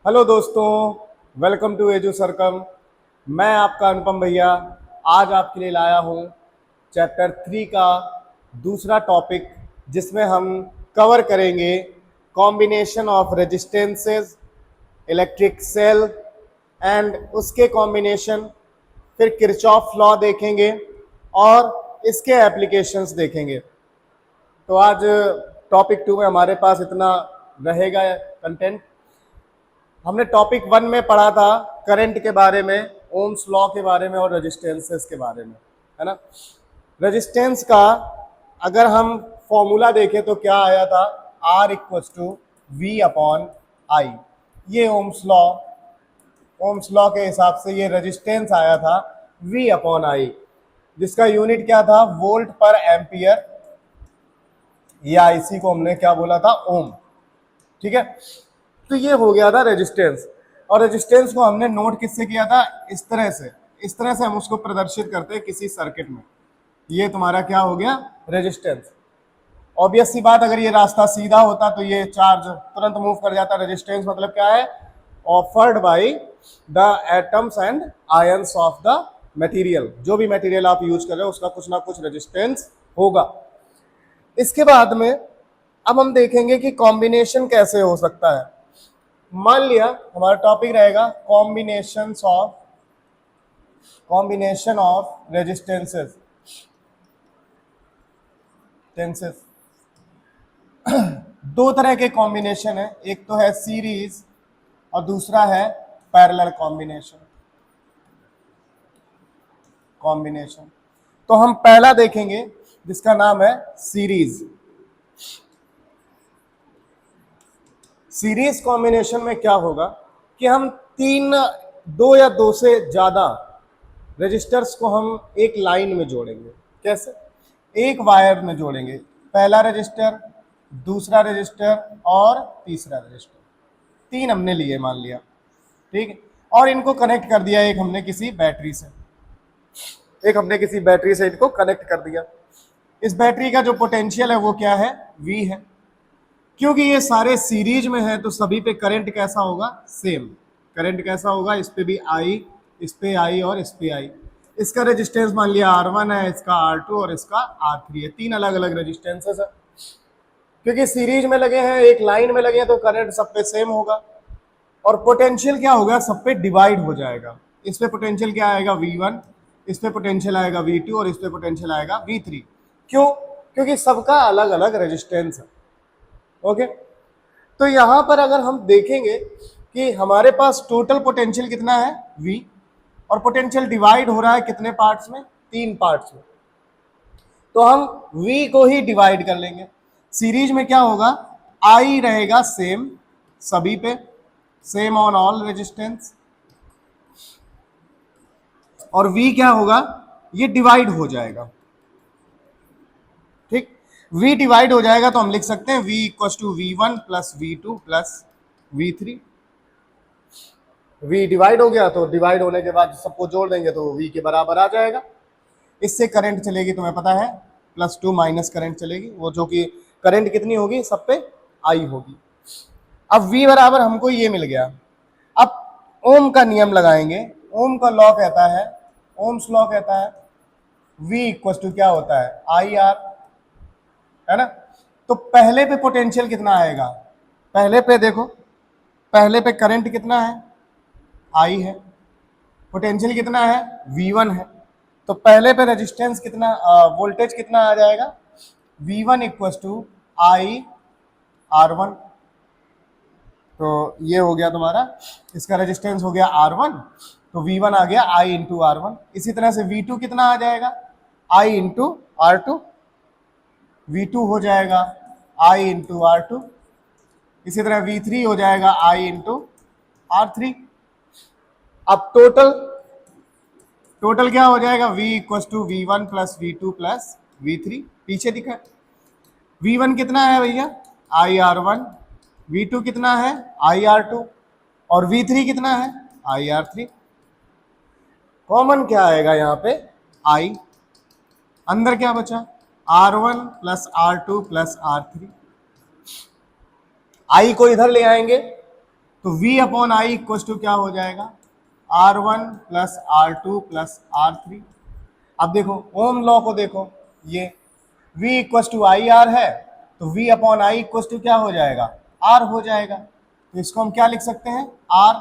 Hello दोस्तों, welcome to edu सरकम। मैं आपका अनुपम भैया आज आपके लिए लाया हूँ चैप्टर 3 का दूसरा टॉपिक, जिसमें हम कवर करेंगे combination of resistances, electric cell and उसके कॉम्बिनेशन। फिर किरचॉफ लॉ देखेंगे और इसके एप्लीकेशंस देखेंगे। तो आज टॉपिक 2 में हमारे पास इतना रहेगा कंटेंट। हमने टॉपिक 1 में पढ़ा था करंट के बारे में, ओम्स लॉ के बारे में और रेजिस्टेंसेस के बारे में, है ना। रेजिस्टेंस का अगर हम फॉर्मूला देखें तो क्या आया था, R equals to V upon I. ये ओम्स लॉ के हिसाब से ये रेजिस्टेंस आया था V अपॉन आई, जिसका यूनिट क्या था, वोल्ट पर एम्पियर, या इसी को हमने क्या बोला था, ओम। ठीक है, तो ये हो गया था रेजिस्टेंस। और रेजिस्टेंस को हमने नोट किससे किया था, इस तरह से हम उसको प्रदर्शित करते हैं किसी सर्किट में। ये तुम्हारा क्या हो गया, रेजिस्टेंस। ऑब्वियस सी बात, अगर ये रास्ता सीधा होता तो ये चार्ज तुरंत मूव कर जाता। रेजिस्टेंस मतलब क्या है, offered by the atoms and ions of the material. जो भी मटेरियल आप यूज कर रहे हो उसका कुछ ना कुछ रेजिस्टेंस होगा। इसके बाद में अब हम देखेंगे कि कॉम्बिनेशन कैसे हो सकता है। मान लिया हमारा टॉपिक रहेगा कॉम्बिनेशन ऑफ रेजिस्टेंसेस। दो तरह के कॉम्बिनेशन है, एक तो है सीरीज और दूसरा है पैरेलल कॉम्बिनेशन। तो हम पहला देखेंगे जिसका नाम है सीरीज। सीरीज कॉम्बिनेशन में क्या होगा कि हम दो या दो से ज्यादा रजिस्टर्स को हम एक लाइन में जोड़ेंगे। कैसे, एक वायर में जोड़ेंगे, पहला रजिस्टर, दूसरा रजिस्टर और तीसरा रजिस्टर। तीन हमने लिए मान लिया, ठीक है। और इनको कनेक्ट कर दिया एक हमने किसी बैटरी से इनको कनेक्ट कर दिया। इस बैटरी का जो पोटेंशियल है वो क्या है, V है। क्योंकि ये सारे सीरीज में है तो सभी पे करंट कैसा होगा, सेम करंट कैसा होगा, इस पे भी I, इस पे I और इस पे I। इसका रेजिस्टेंस मान लिया R1 है, इसका R2 और इसका R3 है। तीन अलग अलग रेजिस्टेंसेस है। क्योंकि सीरीज में लगे हैं, एक लाइन में लगे हैं, तो करंट सब पे सेम होगा। और पोटेंशियल क्या होगा, सब पे डिवाइड हो जाएगा। इस पे पोटेंशियल क्या आएगा, V1, इस पे पोटेंशियल आएगा V2 और इस पे पोटेंशियल आएगा V3। क्यों, क्योंकि सबका अलग अलग रेजिस्टेंस है। ओके, तो यहां पर अगर हम देखेंगे कि हमारे पास टोटल पोटेंशियल कितना है, V, और पोटेंशियल डिवाइड हो रहा है कितने पार्ट्स में, तीन पार्ट्स में। तो हम V को ही डिवाइड कर लेंगे। सीरीज में क्या होगा, I रहेगा सेम सभी पे, सेम ऑन ऑल रेजिस्टेंस, और V क्या होगा, ये डिवाइड हो जाएगा। ठीक, V डिवाइड हो जाएगा तो हम लिख सकते हैं V equal to V1 plus V2 plus V3। V divide हो गया तो डिवाइड होने के बाद सबको जोड़ देंगे तो V के बराबर आ जाएगा। इससे करंट चलेगी, तुम्हें पता है, +2 माइनस करंट चलेगी, वो जो कि करंट कितनी होगी, सब पे I होगी। अब V बराबर हमको ये मिल गया। अब ओम का नियम लगाएंगे। ओम का लॉ कहता है, ओम्स लॉ कहता है V इक्वल टू क्या होता है, IR, है ना। तो पहले पे पोटेंशियल कितना आएगा, पहले पे देखो, पहले पे करंट कितना है, I है, पोटेंशियल कितना है, V1 है। तो पहले पे रेजिस्टेंस कितना, वोल्टेज कितना आ जाएगा, V1 इक्वल टू IR1। तो ये हो गया तुम्हारा, इसका रेजिस्टेंस हो गया R1, तो V1 आ गया I इंटू R1। इसी तरह से V2 कितना आ जाएगा, I इंटू R2, V2 हो जाएगा I इंटू R2। इसी तरह V3 हो जाएगा I इंटू R3। अब टोटल क्या हो जाएगा, V equal to V1 plus V2 plus V3। पीछे दिखा, V1 कितना है भैया, IR1, V2 कितना है, IR2, और V3 कितना है, IR3। कॉमन क्या आएगा यहाँ पे, I, अंदर क्या बचा, R1 plus R2 plus R3। I को इधर ले आएंगे तो V upon I equal to क्या हो जाएगा, R1 plus R2 plus R3। अब देखो ओम लॉ को देखो, ये V equal to I R है, तो V upon I equal to क्या हो जाएगा, R हो जाएगा। तो इसको हम क्या लिख सकते हैं, R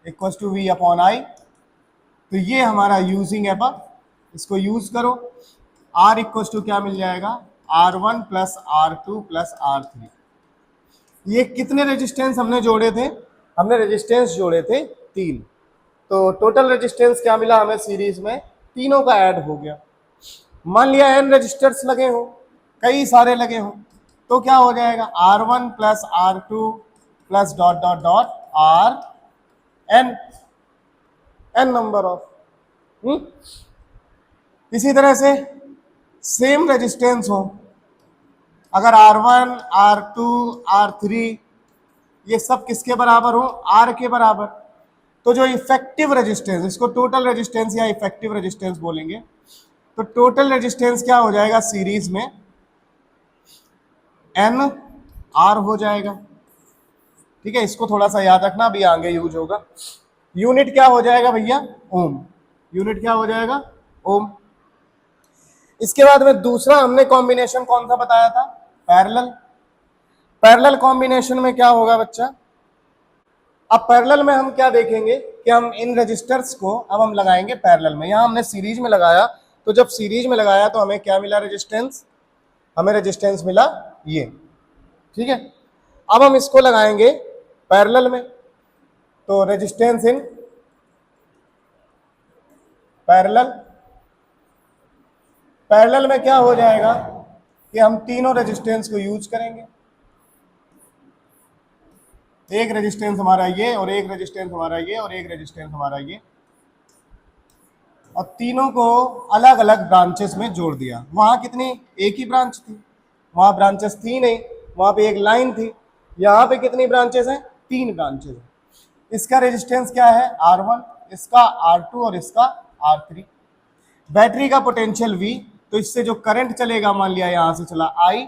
equal to V upon I. तो ये हमारा यूजिंग है, पर इसको यूज करो। R इक्व टू क्या मिल जाएगा, R1 plus R2 plus R3। ये कितने रेजिस्टेंस हमने जोड़े थे, हमने रेजिस्टेंस जोड़े थे 3। तो टोटल रेजिस्टेंस क्या मिला हमें सीरीज में, तीनों का ऐड हो गया। मान लिया n रजिस्टर्स लगे हो, कई सारे लगे हो, तो क्या हो जाएगा, R1 plus R2 plus dot dot dot R n, n number of. इसी तरह से सेम रेजिस्टेंस हो, अगर R1 R2 R3 ये सब किसके बराबर हो, R के बराबर, तो जो इफेक्टिव रेजिस्टेंस, इसको टोटल रेजिस्टेंस या इफेक्टिव रेजिस्टेंस बोलेंगे, तो टोटल रेजिस्टेंस क्या हो जाएगा सीरीज में, N R हो जाएगा। ठीक है, इसको थोड़ा सा याद रखना, अभी आगे यूज होगा। यूनिट क्या हो जाएगा भैया, ओम। यूनिट क्या हो जाएगा, ओम। इसके बाद में दूसरा हमने कॉम्बिनेशन कौन सा बताया था, पैरेलल। पैरेलल कॉम्बिनेशन में क्या होगा बच्चा, अब पैरेलल में हम क्या देखेंगे कि हम इन रजिस्टर्स को अब हम लगाएंगे पैरेलल में। यहां हमने सीरीज में लगाया, तो जब सीरीज में लगाया तो हमें क्या मिला, रेजिस्टेंस, हमें रेजिस्टेंस मिला ये। ठीक है, अब हम इसको लगाएंगे पैरेलल में, तो रेजिस्टेंस इन पैरेलल। पैरेलल में क्या हो जाएगा कि हम तीनों रेजिस्टेंस को यूज करेंगे। एक रेजिस्टेंस हमारा ये, और एक रेजिस्टेंस हमारा ये, और एक रेजिस्टेंस हमारा ये, और तीनों को अलग अलग ब्रांचेस में जोड़ दिया। वहां कितनी, एक ही ब्रांच थी, वहां ब्रांचेस थी नहीं, वहां पे एक लाइन थी। यहाँ पे कितनी ब्रांचेस हैं, 3 ब्रांचेस हैं। इसका रेजिस्टेंस क्या है, R1, इसका R2 और इसका R3। बैटरी का पोटेंशियल V, तो इससे जो करंट चलेगा, मान लिया यहाँ से चला I,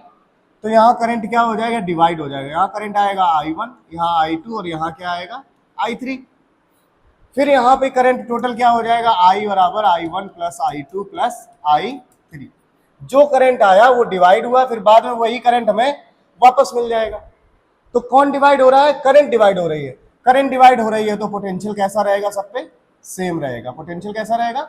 तो यहाँ करंट क्या हो जाएगा, डिवाइड हो जाएगा। यहाँ करंट आएगा I1, यहाँ I2, और यहाँ क्या आएगा, I3। फिर यहाँ पे करंट टोटल क्या हो जाएगा, I बराबर I1 plus I2 plus I3। जो करंट आया वो डिवाइड हुआ, फिर बाद में वही करंट हमें वापस मिल जाएगा। तो कौन डिवाइड हो रहा है, करंट डिवाइड हो रही है। करंट डिवाइड हो रही है तो पोटेंशियल कैसा रहेगा, सब पे सेम रहेगा। पोटेंशियल कैसा रहेगा,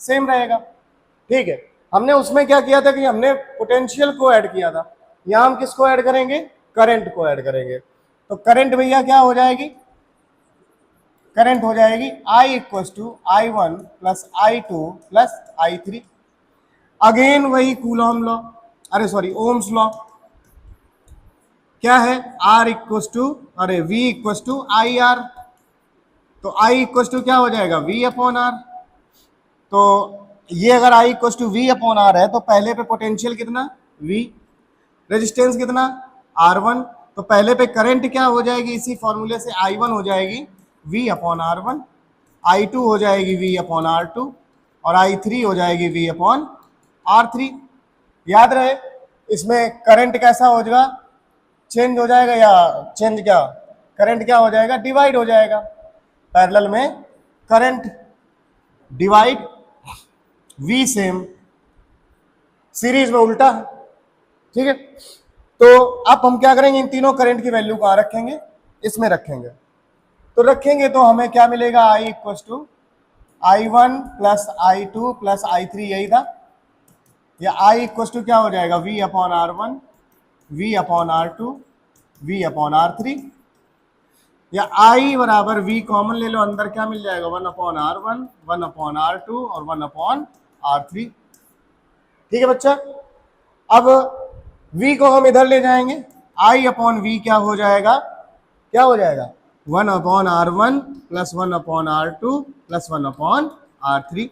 सेम रहेगा। ठीक है, हमने उसमें क्या किया था कि हमने पोटेंशियल को ऐड किया था, यहां हम किसको ऐड करेंगे, करंट को ऐड करेंगे। तो करंट भैया क्या हो जाएगी, करंट हो जाएगी I equal to I1 plus I2 plus I3। Again वही कूलॉम लॉ, अरे सॉरी ओम्स लॉ, क्या है, R इक्व टू, अरे V equal to I R. तो I इक्व टू क्या हो जाएगा, V अपॉन आर। तो ये अगर I equal to V upon R है, तो पहले पे पोटेंशियल कितना, V, रेजिस्टेंस कितना, R1, तो पहले पे करंट क्या हो जाएगी, इसी फॉर्मूले से I1 हो जाएगी V अपॉन R1, I2 हो जाएगी V अपॉन R2, और I3 हो जाएगी V अपॉन R3। याद रहे, इसमें करंट कैसा हो जाएगा, चेंज हो जाएगा, या चेंज क्या, करंट क्या हो जाएगा, डिवाइड हो जाएगा। पैरेलल में current divide, V same, series में उल्टा है। ठीक है, तो अब हम क्या करेंगे, इन तीनों करंट की वैल्यू कहाँ रखेंगे, इसमें रखेंगे। तो रखेंगे तो हमें क्या मिलेगा, I equal to I1 plus I2 plus I3, यही था। या I इक्व टू क्या हो जाएगा, V upon R1, V upon R2, V upon R3। या I बराबर V कॉमन ले लो, अंदर क्या मिल जाएगा, 1 अपॉन R1, 1 अपॉन R2 और 1 अपॉन R3। ठीक है बच्चा, अब V को हम इधर ले जाएंगे, I अपॉन V क्या हो जाएगा, क्या हो जाएगा, 1 upon R1 plus 1 upon R2 plus 1 upon R3।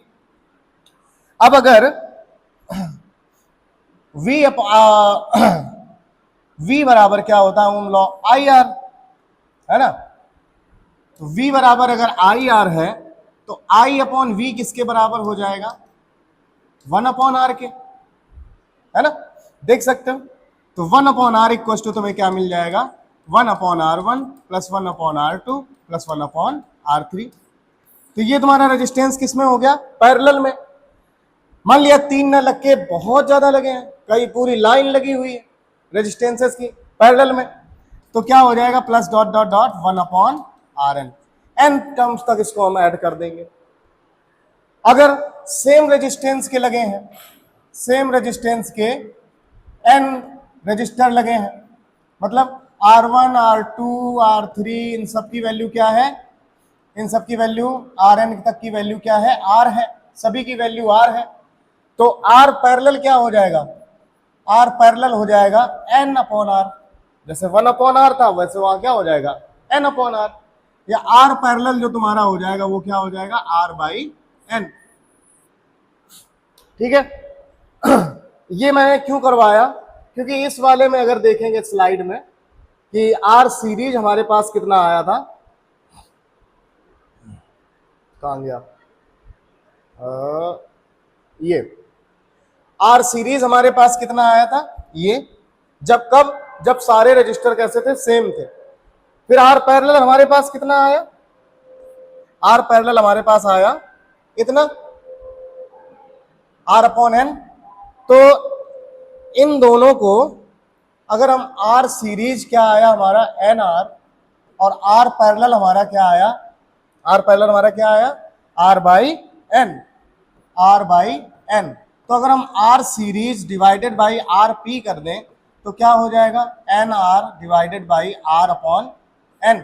अब अगर V बराबर क्या होता है, ओम लॉ IR है ना। तो V बराबर अगर IR है, तो I अपॉन V किसके बराबर हो जाएगा, 1 अपॉन R के, है ना, देख सकते हो। तो 1 अपॉन R इक्व टू तुम्हें क्या मिल जाएगा, 1/R1 plus 1/R2 plus 1/R3। तो ये तुम्हारा रेजिस्टेंस किस में हो गया? पैरेलल में। मान लिया 3 न लग के बहुत ज्यादा लगे हैं, कई पूरी लाइन लगी हुई है रेजिस्टेंसेस की पैरेलल में, तो क्या हो जाएगा? Plus dot dot dot 1/Rn। n terms तक इसको हम ऐड कर देंगे। अगर सेम रेजिस्टेंस के लगे हैं, सेम रेजिस्टेंस के n रजिस्टर लगे हैं, मतलब R1 R2 R3 इन सब की वैल्यू क्या है? इन सब की वैल्यू Rn तक की वैल्यू क्या है? R है, सभी की वैल्यू R है। तो R पैरेलल क्या हो जाएगा? R पैरेलल हो जाएगा n/R। जैसे 1/R था वैसे वहां क्या हो जाएगा? n/R। या R पैरेलल जो तुम्हारा हो जाएगा वो क्या हो जाएगा? R/n। ठीक है। ये मैंने क्यों करवाया? क्योंकि इस वाले में अगर देखेंगे स्लाइड में कि R सीरीज हमारे पास कितना आया था, कहां गया? ये R सीरीज हमारे पास कितना आया था? ये जब कब? जब सारे रजिस्टर कैसे थे? सेम थे। फिर R पैरेलल हमारे पास कितना आया? R पैरेलल हमारे पास आया इतना, R/n। तो इन दोनों को अगर हम R सीरीज क्या आया हमारा? NR, और R पैरेलल हमारा क्या आया? R पैरेलल हमारा क्या आया? R/n। R/n। तो अगर हम R series divided by RP कर दें तो क्या हो जाएगा? NR divided by R/n।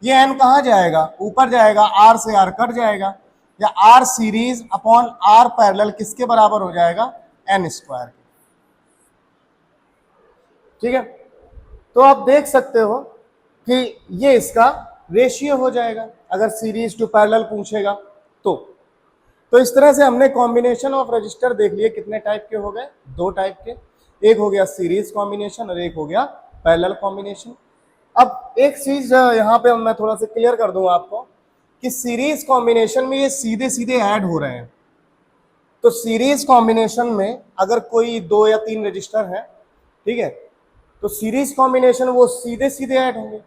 ये n कहां जाएगा? ऊपर जाएगा, R से R कट जाएगा, या R series upon R parallel किसके बराबर हो जाएगा? n²। ठीक है। तो आप देख सकते हो कि ये इसका रेशियो हो जाएगा अगर सीरीज टू पैरेलल पूछेगा तो इस तरह से हमने कॉम्बिनेशन ऑफ रजिस्टर देख लिए। कितने टाइप के हो गए? 2 टाइप के। एक हो गया सीरीज कॉम्बिनेशन और एक हो गया पैरेलल कॉम्बिनेशन। अब एक चीज यहाँ पे मैं थोड़ा सा क्लियर कर दूं आपको कि सीरीज कॉम्बिनेशन में ये सीधे सीधे ऐड हो रहे हैं। तो सीरीज कॉम्बिनेशन में अगर कोई 2 या 3 रजिस्टर है, ठीक है, तो सीरीज कॉम्बिनेशन वो सीधे सीधे ऐड होंगे।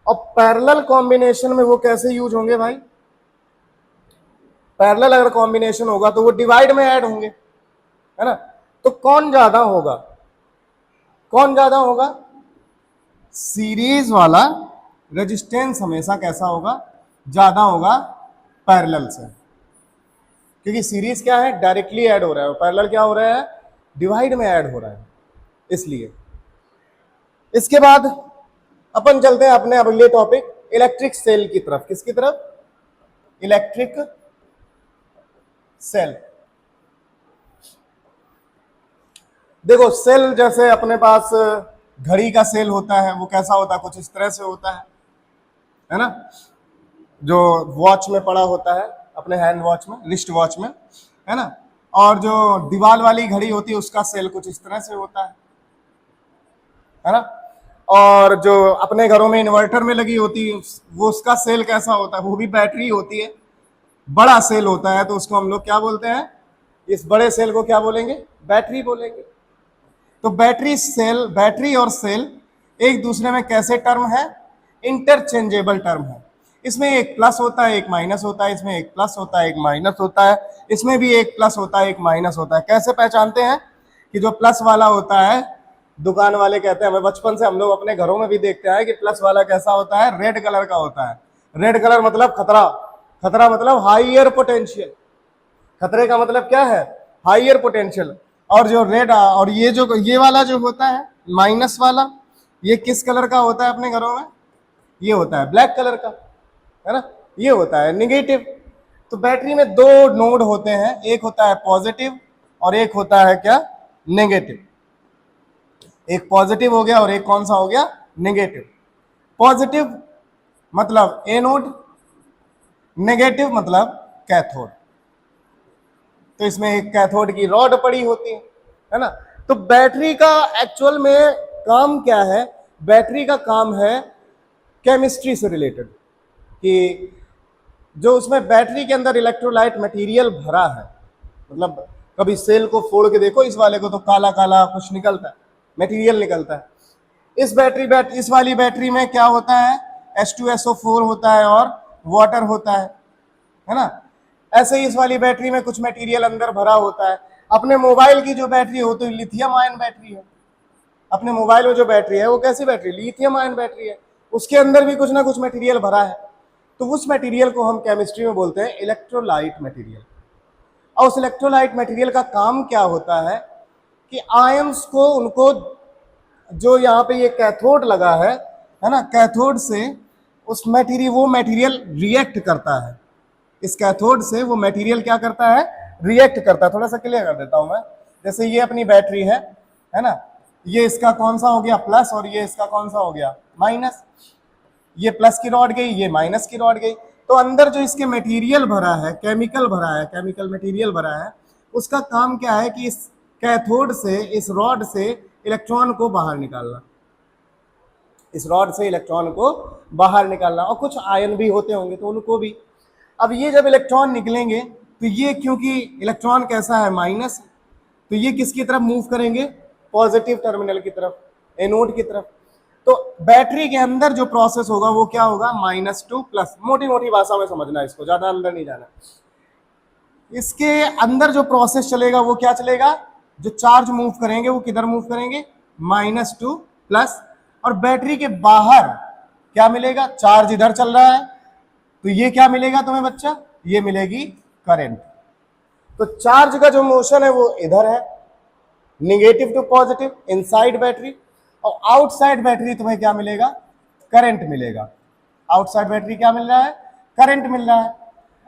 और पैरेलल कॉम्बिनेशन में वो कैसे यूज होंगे भाई? पैरेलल अगर कॉम्बिनेशन होगा तो वो डिवाइड में ऐड होंगे, है ना। तो कौन ज्यादा होगा? कौन ज्यादा होगा? सीरीज वाला रेजिस्टेंस हमेशा कैसा होगा? ज्यादा होगा पैरेलल से, क्योंकि सीरीज क्या है? डायरेक्टली ऐड हो रहा है, और पैरेलल क्या हो रहा है? डिवाइड में ऐड हो रहा है, इसलिए। इसके बाद अपन चलते हैं अपने अगले टॉपिक इलेक्ट्रिक सेल की तरफ। किसकी तरफ? Electric cell. देखो, सेल जैसे अपने पास घड़ी का सेल होता है, वो कैसा होता है? कुछ इस तरह से होता है ना, जो वॉच में पड़ा होता है, अपने हैंड वॉच में, रिस्ट वॉच में, है ना। और जो दीवार वाली घड़ी होती है उसका सेल कुछ इस तरह से होता है ना। और जो अपने घरों में इन्वर्टर में लगी होती है वो उसका सेल कैसा होता है? वो भी बैटरी होती है, बड़ा सेल होता है, तो उसको हम लोग क्या बोलते हैं? इस बड़े सेल को क्या बोलेंगे? बैटरी बोलेंगे। तो बैटरी सेल, बैटरी और सेल एक दूसरे में कैसे टर्म है? इंटरचेंजेबल टर्म है। इसमें एक प्लस होता है, एक माइनस होता है, इसमें एक प्लस होता है, एक माइनस होता है, इसमें भी एक प्लस होता है, एक माइनस होता है। कैसे पहचानते हैं कि जो प्लस वाला होता है? दुकान वाले कहते हैं, हमें बचपन से हम लोग अपने घरों में भी देखते हैं कि प्लस वाला कैसा होता है? रेड कलर का होता है। रेड कलर मतलब खतरा, खतरा मतलब हाईयर पोटेंशियल। खतरे का मतलब क्या है? Higher potential. और जो रेड, और ये वाला जो होता है माइनस वाला, ये किस कलर का होता है अपने घरों में? ये होता है ब्लैक कलर का, है ना। ये होता है निगेटिव। तो बैटरी में 2 नोड होते हैं, एक होता है पॉजिटिव और एक होता है क्या? नेगेटिव। एक पॉजिटिव हो गया और एक कौन सा हो गया? नेगेटिव। पॉजिटिव मतलब एनोड, नेगेटिव मतलब कैथोड। तो इसमें एक कैथोड की रॉड पड़ी होती है ना। तो बैटरी का एक्चुअल में काम क्या है? बैटरी का काम है केमिस्ट्री से रिलेटेड, कि जो उसमें बैटरी के अंदर इलेक्ट्रोलाइट मटेरियल भरा है, मतलब कभी सेल को फोड़ के देखो इस वाले को, तो काला काला कुछ निकलता है, मटेरियल निकलता है। इस वाली बैटरी में क्या होता है, H2SO4 होता है और वाटर होता है ना। ऐसे ही इस वाली बैटरी में कुछ मटेरियल अंदर भरा होता है। अपने मोबाइल की जो बैटरी होती है लिथियम आयन बैटरी है। अपने मोबाइल में जो बैटरी है वो कैसी बैटरी, लिथियम आयन बैटरी है। उसके अंदर भी कुछ ना कुछ मटेरियल भरा है, तो उस मटेरियल को हम केमिस्ट्री में बोलते हैं इलेक्ट्रोलाइट मटेरियल। और उस इलेक्ट्रोलाइट मटेरियल का काम क्या होता है कि आयंस को, उनको जो यहाँ पे ये कैथोड लगा है ना, कैथोड से वो मटेरियल रिएक्ट करता है। इस कैथोड से वो मटेरियल क्या करता है, रिएक्ट करता है। थोड़ा सा क्लियर कर देता हूं मैं। जैसे ये अपनी बैटरी है ना, ये इसका कौन सा हो गया प्लस और ये इसका कौन सा हो गया माइनस। ये प्लस की रॉड गई, ये माइनस की रॉड गई। तो अंदर जो इसके मटेरियल भरा है, केमिकल मटेरियल भरा है, उसका काम क्या है कि इस कैथोड से, इस रॉड से इलेक्ट्रॉन को बाहर निकालना, इस रॉड से इलेक्ट्रॉन को बाहर निकालना। और कुछ आयन भी होते होंगे तो उनको भी। अब ये जब इलेक्ट्रॉन निकलेंगे तो ये, क्योंकि इलेक्ट्रॉन कैसा है माइनस, तो ये किसकी तरफ मूव करेंगे, पॉजिटिव टर्मिनल की तरफ, एनोड की तरफ। तो बैटरी के अंदर जो प्रोसेस होगा वो क्या होगा, -2 प्लस। मोटी मोटी भाषा में समझना, इसको ज्यादा अंदर नहीं जाना। इसके अंदर जो प्रोसेस चलेगा वो क्या चलेगा, जो चार्ज मूव करेंगे वो किधर मूव करेंगे, -2 प्लस। और बैटरी के बाहर क्या मिलेगा, चार्ज इधर चल रहा है, तो ये क्या मिलेगा तुम्हें बच्चा, ये मिलेगी करंट। तो चार्ज का जो मोशन है वो इधर है, negative to positive inside battery, और आउटसाइड बैटरी तुम्हें क्या मिलेगा, करंट मिलेगा। आउटसाइड बैटरी क्या मिल रहा है, करंट मिल रहा है।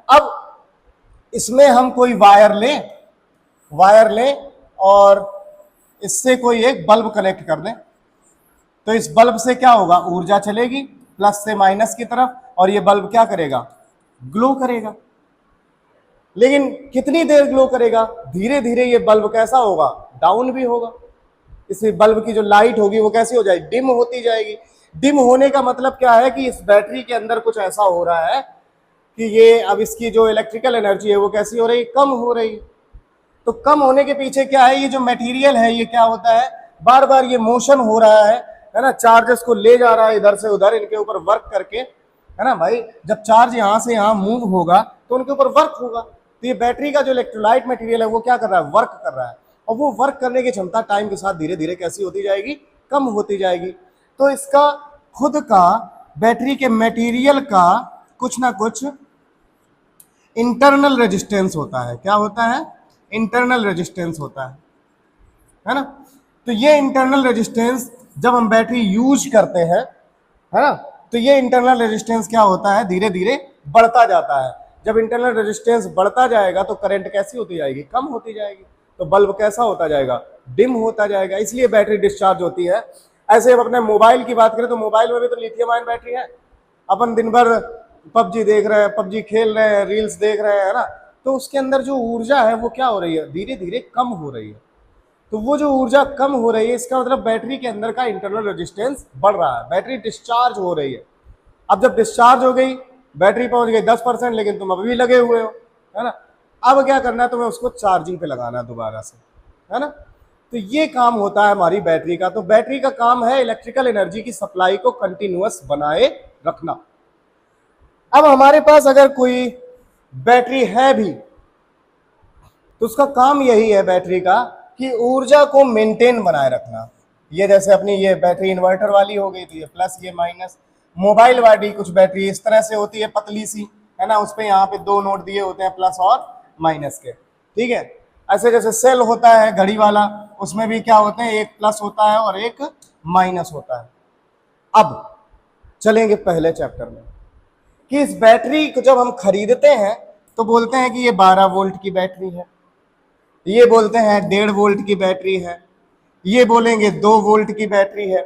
अब इसमें हम कोई वायर लें और इससे कोई एक बल्ब कनेक्ट कर दें, तो इस बल्ब से क्या होगा, ऊर्जा चलेगी प्लस से माइनस की तरफ, और ये बल्ब क्या करेगा, ग्लो करेगा। लेकिन कितनी देर ग्लो करेगा, धीरे धीरे ये बल्ब कैसा होगा, डाउन भी होगा। इस बल्ब की जो लाइट होगी वो कैसी हो जाएगी, डिम होती जाएगी। डिम होने का मतलब क्या है कि इस बैटरी के अंदर कुछ ऐसा हो रहा है कि ये, अब इसकी जो इलेक्ट्रिकल एनर्जी है वो कैसी हो रही है, कम हो रही है। तो कम होने के पीछे क्या है, ये जो मटेरियल है ये क्या होता है, बार बार ये मोशन हो रहा है ना, चार्जेस को ले जा रहा है इधर से उधर, इनके ऊपर वर्क करके, है ना भाई। जब चार्ज यहाँ से यहाँ मूव होगा तो उनके ऊपर वर्क होगा। तो ये बैटरी का जो इलेक्ट्रोलाइट मटेरियल है वो क्या कर रहा है, वर्क कर रहा है। और वो वर्क करने की क्षमता टाइम के साथ धीरे धीरे कैसी होती जाएगी, कम होती जाएगी। तो इसका खुद का, बैटरी के मटेरियल का कुछ ना कुछ इंटरनल रेजिस्टेंस होता है। क्या होता है, इंटरनल रेजिस्टेंस होता है ना। तो ये इंटरनल रेजिस्टेंस जब हम बैटरी यूज करते हैं, है ना, तो ये इंटरनल रेजिस्टेंस क्या होता है, धीरे धीरे बढ़ता जाता है। जब इंटरनल रेजिस्टेंस बढ़ता जाएगा तो करंट कैसी होती जाएगी, कम होती जाएगी। तो बल्ब कैसा होता जाएगा, डिम होता जाएगा, इसलिए बैटरी डिस्चार्ज होती है। ऐसे हम अपने मोबाइल की बात करें तो मोबाइल में भी तो लिथियम आयन बैटरी है। अपन दिन भर पबजी देख रहे हैं, पबजी खेल रहे हैं, रील्स देख रहे हैं, है ना, तो उसके अंदर जो ऊर्जा है वो क्या हो रही है, धीरे धीरे कम हो रही है। तो वो जो ऊर्जा कम हो रही है, इसका मतलब बैटरी के अंदर का इंटरनल रेजिस्टेंस बढ़ रहा है, बैटरी डिस्चार्ज हो रही है। अब जब डिस्चार्ज हो गई, बैटरी पहुंच गई 10%, लेकिन तुम अभी भी लगे हुए हो, है ना। अब क्या करना है, तुम्हें उसको चार्जिंग पे लगाना है दोबारा से, है ना। तो ये काम होता है हमारी बैटरी का। तो बैटरी का काम है इलेक्ट्रिकल एनर्जी की सप्लाई को कंटिन्यूअस बनाए रखना। अब हमारे पास अगर कोई बैटरी है भी तो उसका काम यही है बैटरी का कि ऊर्जा को मेंटेन बनाए रखना। ये जैसे अपनी ये बैटरी इन्वर्टर वाली हो गई, तो ये प्लस ये माइनस। मोबाइल वाली कुछ बैटरी इस तरह से होती है, पतली सी, है ना, उस पे यहाँ पे 2 नोड दिए होते हैं प्लस और माइनस के, ठीक है। ऐसे जैसे सेल होता है घड़ी वाला, उसमें भी क्या होते हैं, एक प्लस होता है और एक माइनस होता है। अब चलेंगे पहले चैप्टर में कि इस बैटरी को जब हम खरीदते हैं तो बोलते हैं कि ये 12 वोल्ट की बैटरी है, ये बोलते हैं 1.5 वोल्ट की बैटरी है, ये बोलेंगे 2 वोल्ट की बैटरी है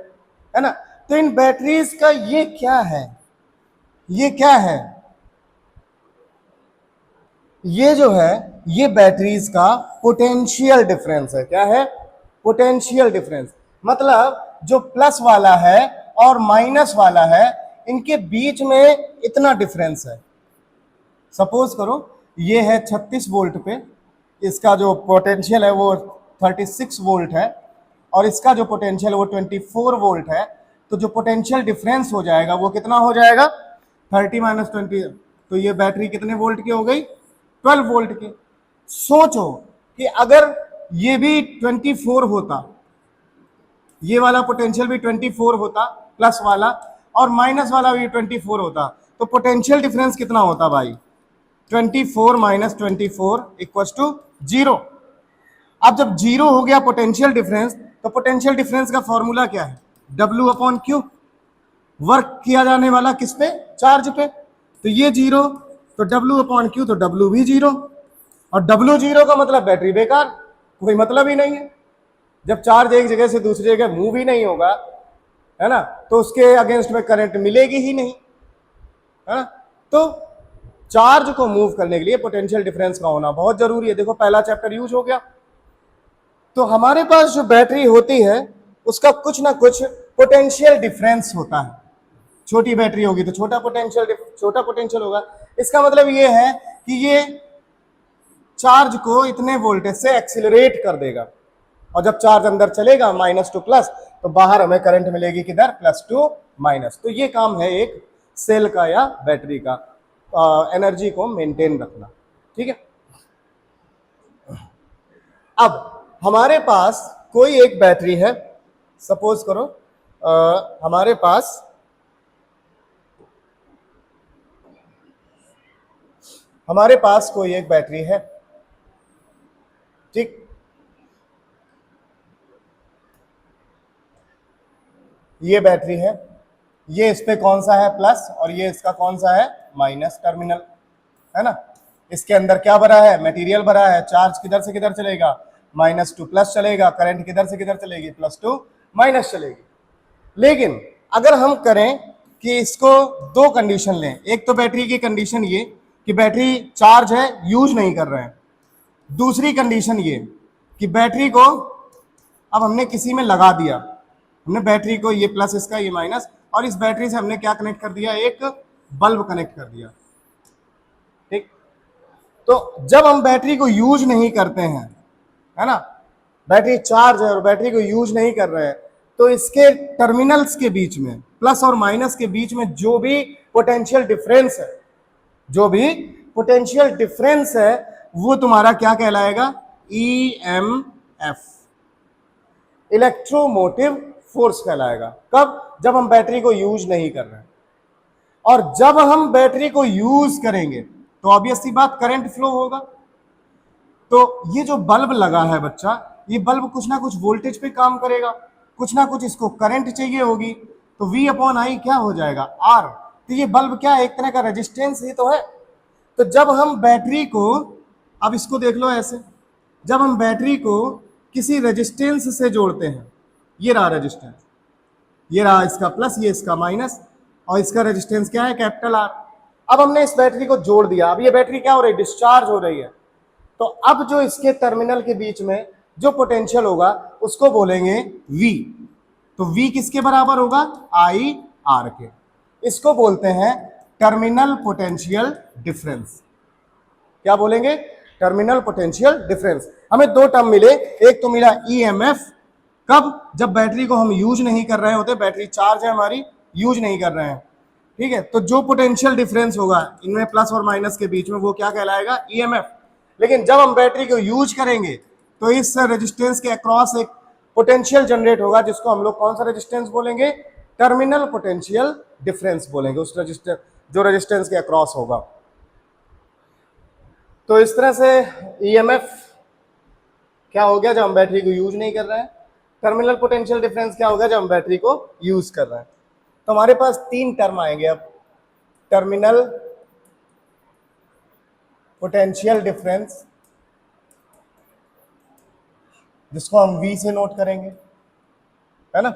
ना। तो इन बैटरीज का ये क्या है, ये क्या है, ये जो है ये बैटरीज का पोटेंशियल डिफरेंस है। क्या है, पोटेंशियल डिफरेंस। मतलब जो प्लस वाला है और माइनस वाला है, इनके बीच में इतना डिफरेंस है। सपोज करो ये है 36 वोल्ट पे, इसका जो पोटेंशियल है वो 36 वोल्ट है, और इसका जो पोटेंशियल वो 24 वोल्ट है, तो जो पोटेंशियल डिफरेंस हो जाएगा वो कितना हो जाएगा 30 माइनस 20, तो ये बैटरी कितने वोल्ट की हो गई 12 वोल्ट की। सोचो कि अगर ये भी 24 होता, ये वाला पोटेंशियल भी 24 होता प्लस वाला, और माइनस वाला भी 24 होता, तो पोटेंशियल डिफरेंस कितना होता भाई 24 माइनस 24 इक्वल्स टू 0। अब जब 0 हो गया पोटेंशियल डिफरेंस, तो पोटेंशियल डिफरेंस का फॉर्मूला क्या है W अपॉन क्यू, वर्क किया जाने वाला किस पे चार्ज पे, तो ये 0 तो W अपॉन क्यू, तो W भी 0, और W 0 का मतलब बैटरी बेकार, कोई मतलब ही नहीं है। जब चार्ज एक जगह से दूसरी जगह मूव ही नहीं होगा, है ना, तो उसके अगेंस्ट में करंट मिलेगी ही नहीं, है ना। तो चार्ज को मूव करने के लिए पोटेंशियल डिफरेंस का होना बहुत जरूरी है। देखो पहला चैप्टर यूज हो गया। तो हमारे पास जो बैटरी होती है उसका कुछ ना कुछ पोटेंशियल डिफरेंस होता है। छोटी बैटरी होगी तो छोटा पोटेंशियल होगा। इसका मतलब ये है कि ये चार्ज को इतने वोल्टेज से एक्सिलरेट कर देगा, और जब चार्ज अंदर चलेगा माइनस टू प्लस, तो बाहर हमें करंट मिलेगी किधर प्लस टू माइनस। तो ये काम है एक सेल का या बैटरी का, एनर्जी को मेंटेन रखना, ठीक है। अब हमारे पास कोई एक बैटरी है, सपोज करो हमारे पास कोई एक बैटरी है, ठीक। ये बैटरी है, ये इस पे कौन सा है प्लस, और ये इसका कौन सा है माइनस टर्मिनल, है ना। इसके अंदर क्या भरा है मटेरियल भरा है, चार्ज किधर से किधर चलेगा माइनस टू प्लस चलेगा, करंट किधर से किधर चलेगी प्लस टू माइनस चलेगी। लेकिन अगर हम करें कि इसको दो कंडीशन लें, एक तो बैटरी की कंडीशन ये कि बैटरी चार्ज है यूज नहीं कर रहे हैं, दूसरी कंडीशन ये कि बैटरी को अब हमने किसी में लगा दिया, हमने बैटरी को ये प्लस इसका ये माइनस, और इस बैटरी से हमने क्या कनेक्ट कर दिया एक बल्ब कनेक्ट कर दिया, ठीक। तो जब हम बैटरी को यूज नहीं करते हैं, है ना, बैटरी चार्ज है और बैटरी को यूज नहीं कर रहे हैं, तो इसके टर्मिनल्स के बीच में प्लस और माइनस के बीच में जो भी पोटेंशियल डिफरेंस है वो तुम्हारा क्या कहलाएगा EMF, इलेक्ट्रोमोटिव फोर्स कहलाएगा। कब? जब हम बैटरी को यूज नहीं कर रहे हैं। और जब हम बैटरी को यूज करेंगे तो ऑब्वियस सी बात करंट फ्लो होगा। तो ये जो बल्ब लगा है बच्चा, ये बल्ब कुछ ना कुछ वोल्टेज पे काम करेगा, कुछ ना कुछ इसको करंट चाहिए होगी, तो V अपॉन आई क्या हो जाएगा R। तो ये बल्ब क्या है, एक तरह का रेजिस्टेंस ही तो है। तो जब हम बैटरी को, अब इसको देख लो ऐसे, जब हम बैटरी को किसी रेजिस्टेंस से जोड़ते हैं, ये रहा रेजिस्टेंस, ये रहा इसका प्लस, ये इसका माइनस, और इसका रेजिस्टेंस क्या है कैपिटल R। अब हमने इस बैटरी को जोड़ दिया, अब ये बैटरी क्या हो रही है डिस्चार्ज हो रही है। तो अब जो इसके टर्मिनल के बीच में जो पोटेंशियल होगा उसको बोलेंगे V। तो V किसके बराबर होगा IR के। इसको बोलते हैं टर्मिनल पोटेंशियल डिफरेंस। क्या बोलेंगे टर्मिनल पोटेंशियल डिफरेंस। हमें दो टर्म मिले, एक तो मिला EMF, कब? जब बैटरी को हम यूज नहीं कर रहे होते, बैटरी चार्ज है हमारी, यूज नहीं कर रहे हैं, ठीक है। तो जो पोटेंशियल डिफरेंस होगा इनमें प्लस और माइनस के बीच में वो क्या कहलाएगा EMF। लेकिन जब हम बैटरी को यूज करेंगे तो इस रेजिस्टेंस के अक्रॉस एक पोटेंशियल जनरेट होगा, जिसको हम लोग कौन सा रेजिस्टेंस बोलेंगे टर्मिनल पोटेंशियल डिफरेंस बोलेंगे, उस जो रेजिस्टेंस के अक्रॉस होगा। तो इस तरह से EMF क्या हो गया जब हम बैटरी को यूज नहीं कर रहे हैं, टर्मिनल पोटेंशियल डिफरेंस क्या होगा जब हम बैटरी को यूज कर रहे हैं। तो हमारे पास तीन टर्म आएंगे अब, टर्मिनल पोटेंशियल डिफरेंस जिसको हम V से नोट करेंगे, है ना,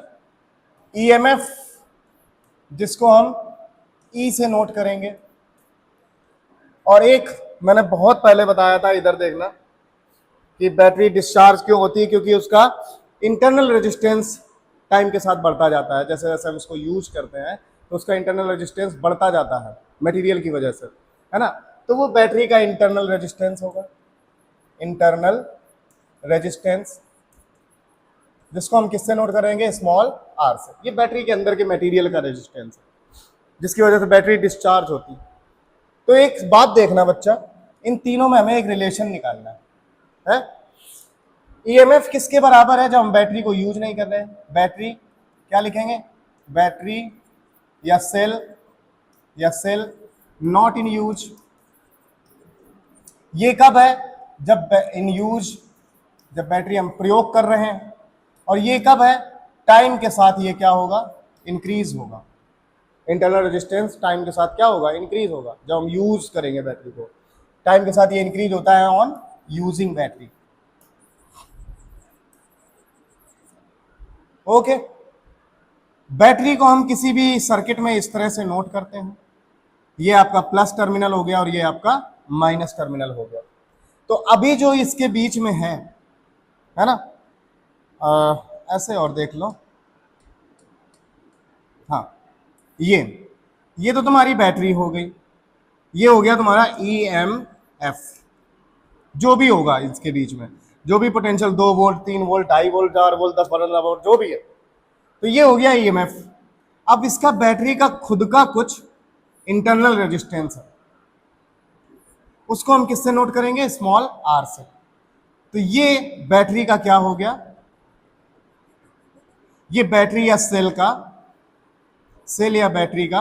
EMF जिसको हम E से नोट करेंगे, और एक मैंने बहुत पहले बताया था, इधर देखना, कि बैटरी डिस्चार्ज क्यों होती है, क्योंकि उसका इंटरनल रेजिस्टेंस टाइम के साथ बढ़ता जाता है। जैसे जैसे हम इसको यूज करते हैं तो उसका इंटरनल रेजिस्टेंस बढ़ता जाता है मटेरियल की वजह से, है ना। तो वो बैटरी का इंटरनल रेजिस्टेंस होगा, इंटरनल रेजिस्टेंस जिसको हम किससे नोट करेंगे, स्मॉल आर से। ये बैटरी के अंदर के मटेरियल का रेजिस्टेंस है जिसकी वजह से बैटरी डिस्चार्ज होती है। तो एक बात देखना बच्चा, इन तीनों में हमें एक रिलेशन निकालना है? ईएमएफ किसके बराबर है जब हम बैटरी को यूज नहीं कर रहे हैं? बैटरी क्या लिखेंगे, बैटरी या सेल नॉट इन यूज। ये कब है, जब इन यूज, जब बैटरी हम प्रयोग कर रहे हैं। और ये कब है, टाइम के साथ ये क्या होगा, इंक्रीज होगा। इंटरनल रेजिस्टेंस टाइम के साथ क्या होगा, इंक्रीज होगा। जब हम यूज करेंगे बैटरी को, टाइम के साथ ये इंक्रीज होता है on using battery. Okay, battery को हम किसी भी सर्किट में इस तरह से नोट करते हैं। ये आपका प्लस टर्मिनल हो गया और ये आपका माइनस टर्मिनल हो गया। तो अभी जो इसके बीच में है ना, ऐसे और देख लो, हाँ, ये तो तुम्हारी बैटरी हो गई, ये हो गया तुम्हारा EMF। जो भी होगा इसके बीच में, जो भी potential 2 volt 3 volt 2.5 volt 4 volt 10 12 volt जो भी है, तो ये हो गया EMF। अब इसका बैटरी का खुद का कुछ इंटरनल रेजिस्टेंस है, उसको हम किससे नोट करेंगे, स्मॉल आर से। तो ये बैटरी का क्या हो गया, ये बैटरी या सेल या बैटरी का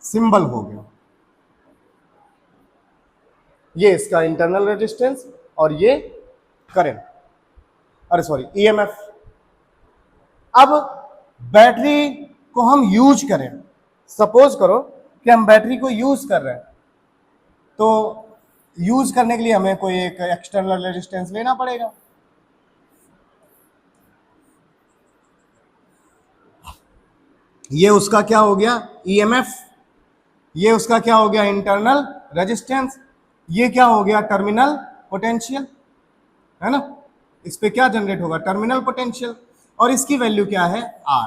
सिंबल हो गया। ये इसका इंटरनल रेजिस्टेंस और ये करंट, अरे सॉरी EMF। अब बैटरी को हम यूज करें, सपोज करो कि हम बैटरी को यूज कर रहे हैं, तो यूज करने के लिए हमें कोई एक एक्सटर्नल रेजिस्टेंस लेना पड़ेगा। ये उसका क्या हो गया, EMF। ये उसका क्या हो गया, इंटरनल रेजिस्टेंस। ये क्या हो गया, टर्मिनल पोटेंशियल, है ना। इस पे क्या जनरेट होगा, टर्मिनल पोटेंशियल। और इसकी वैल्यू क्या है, R।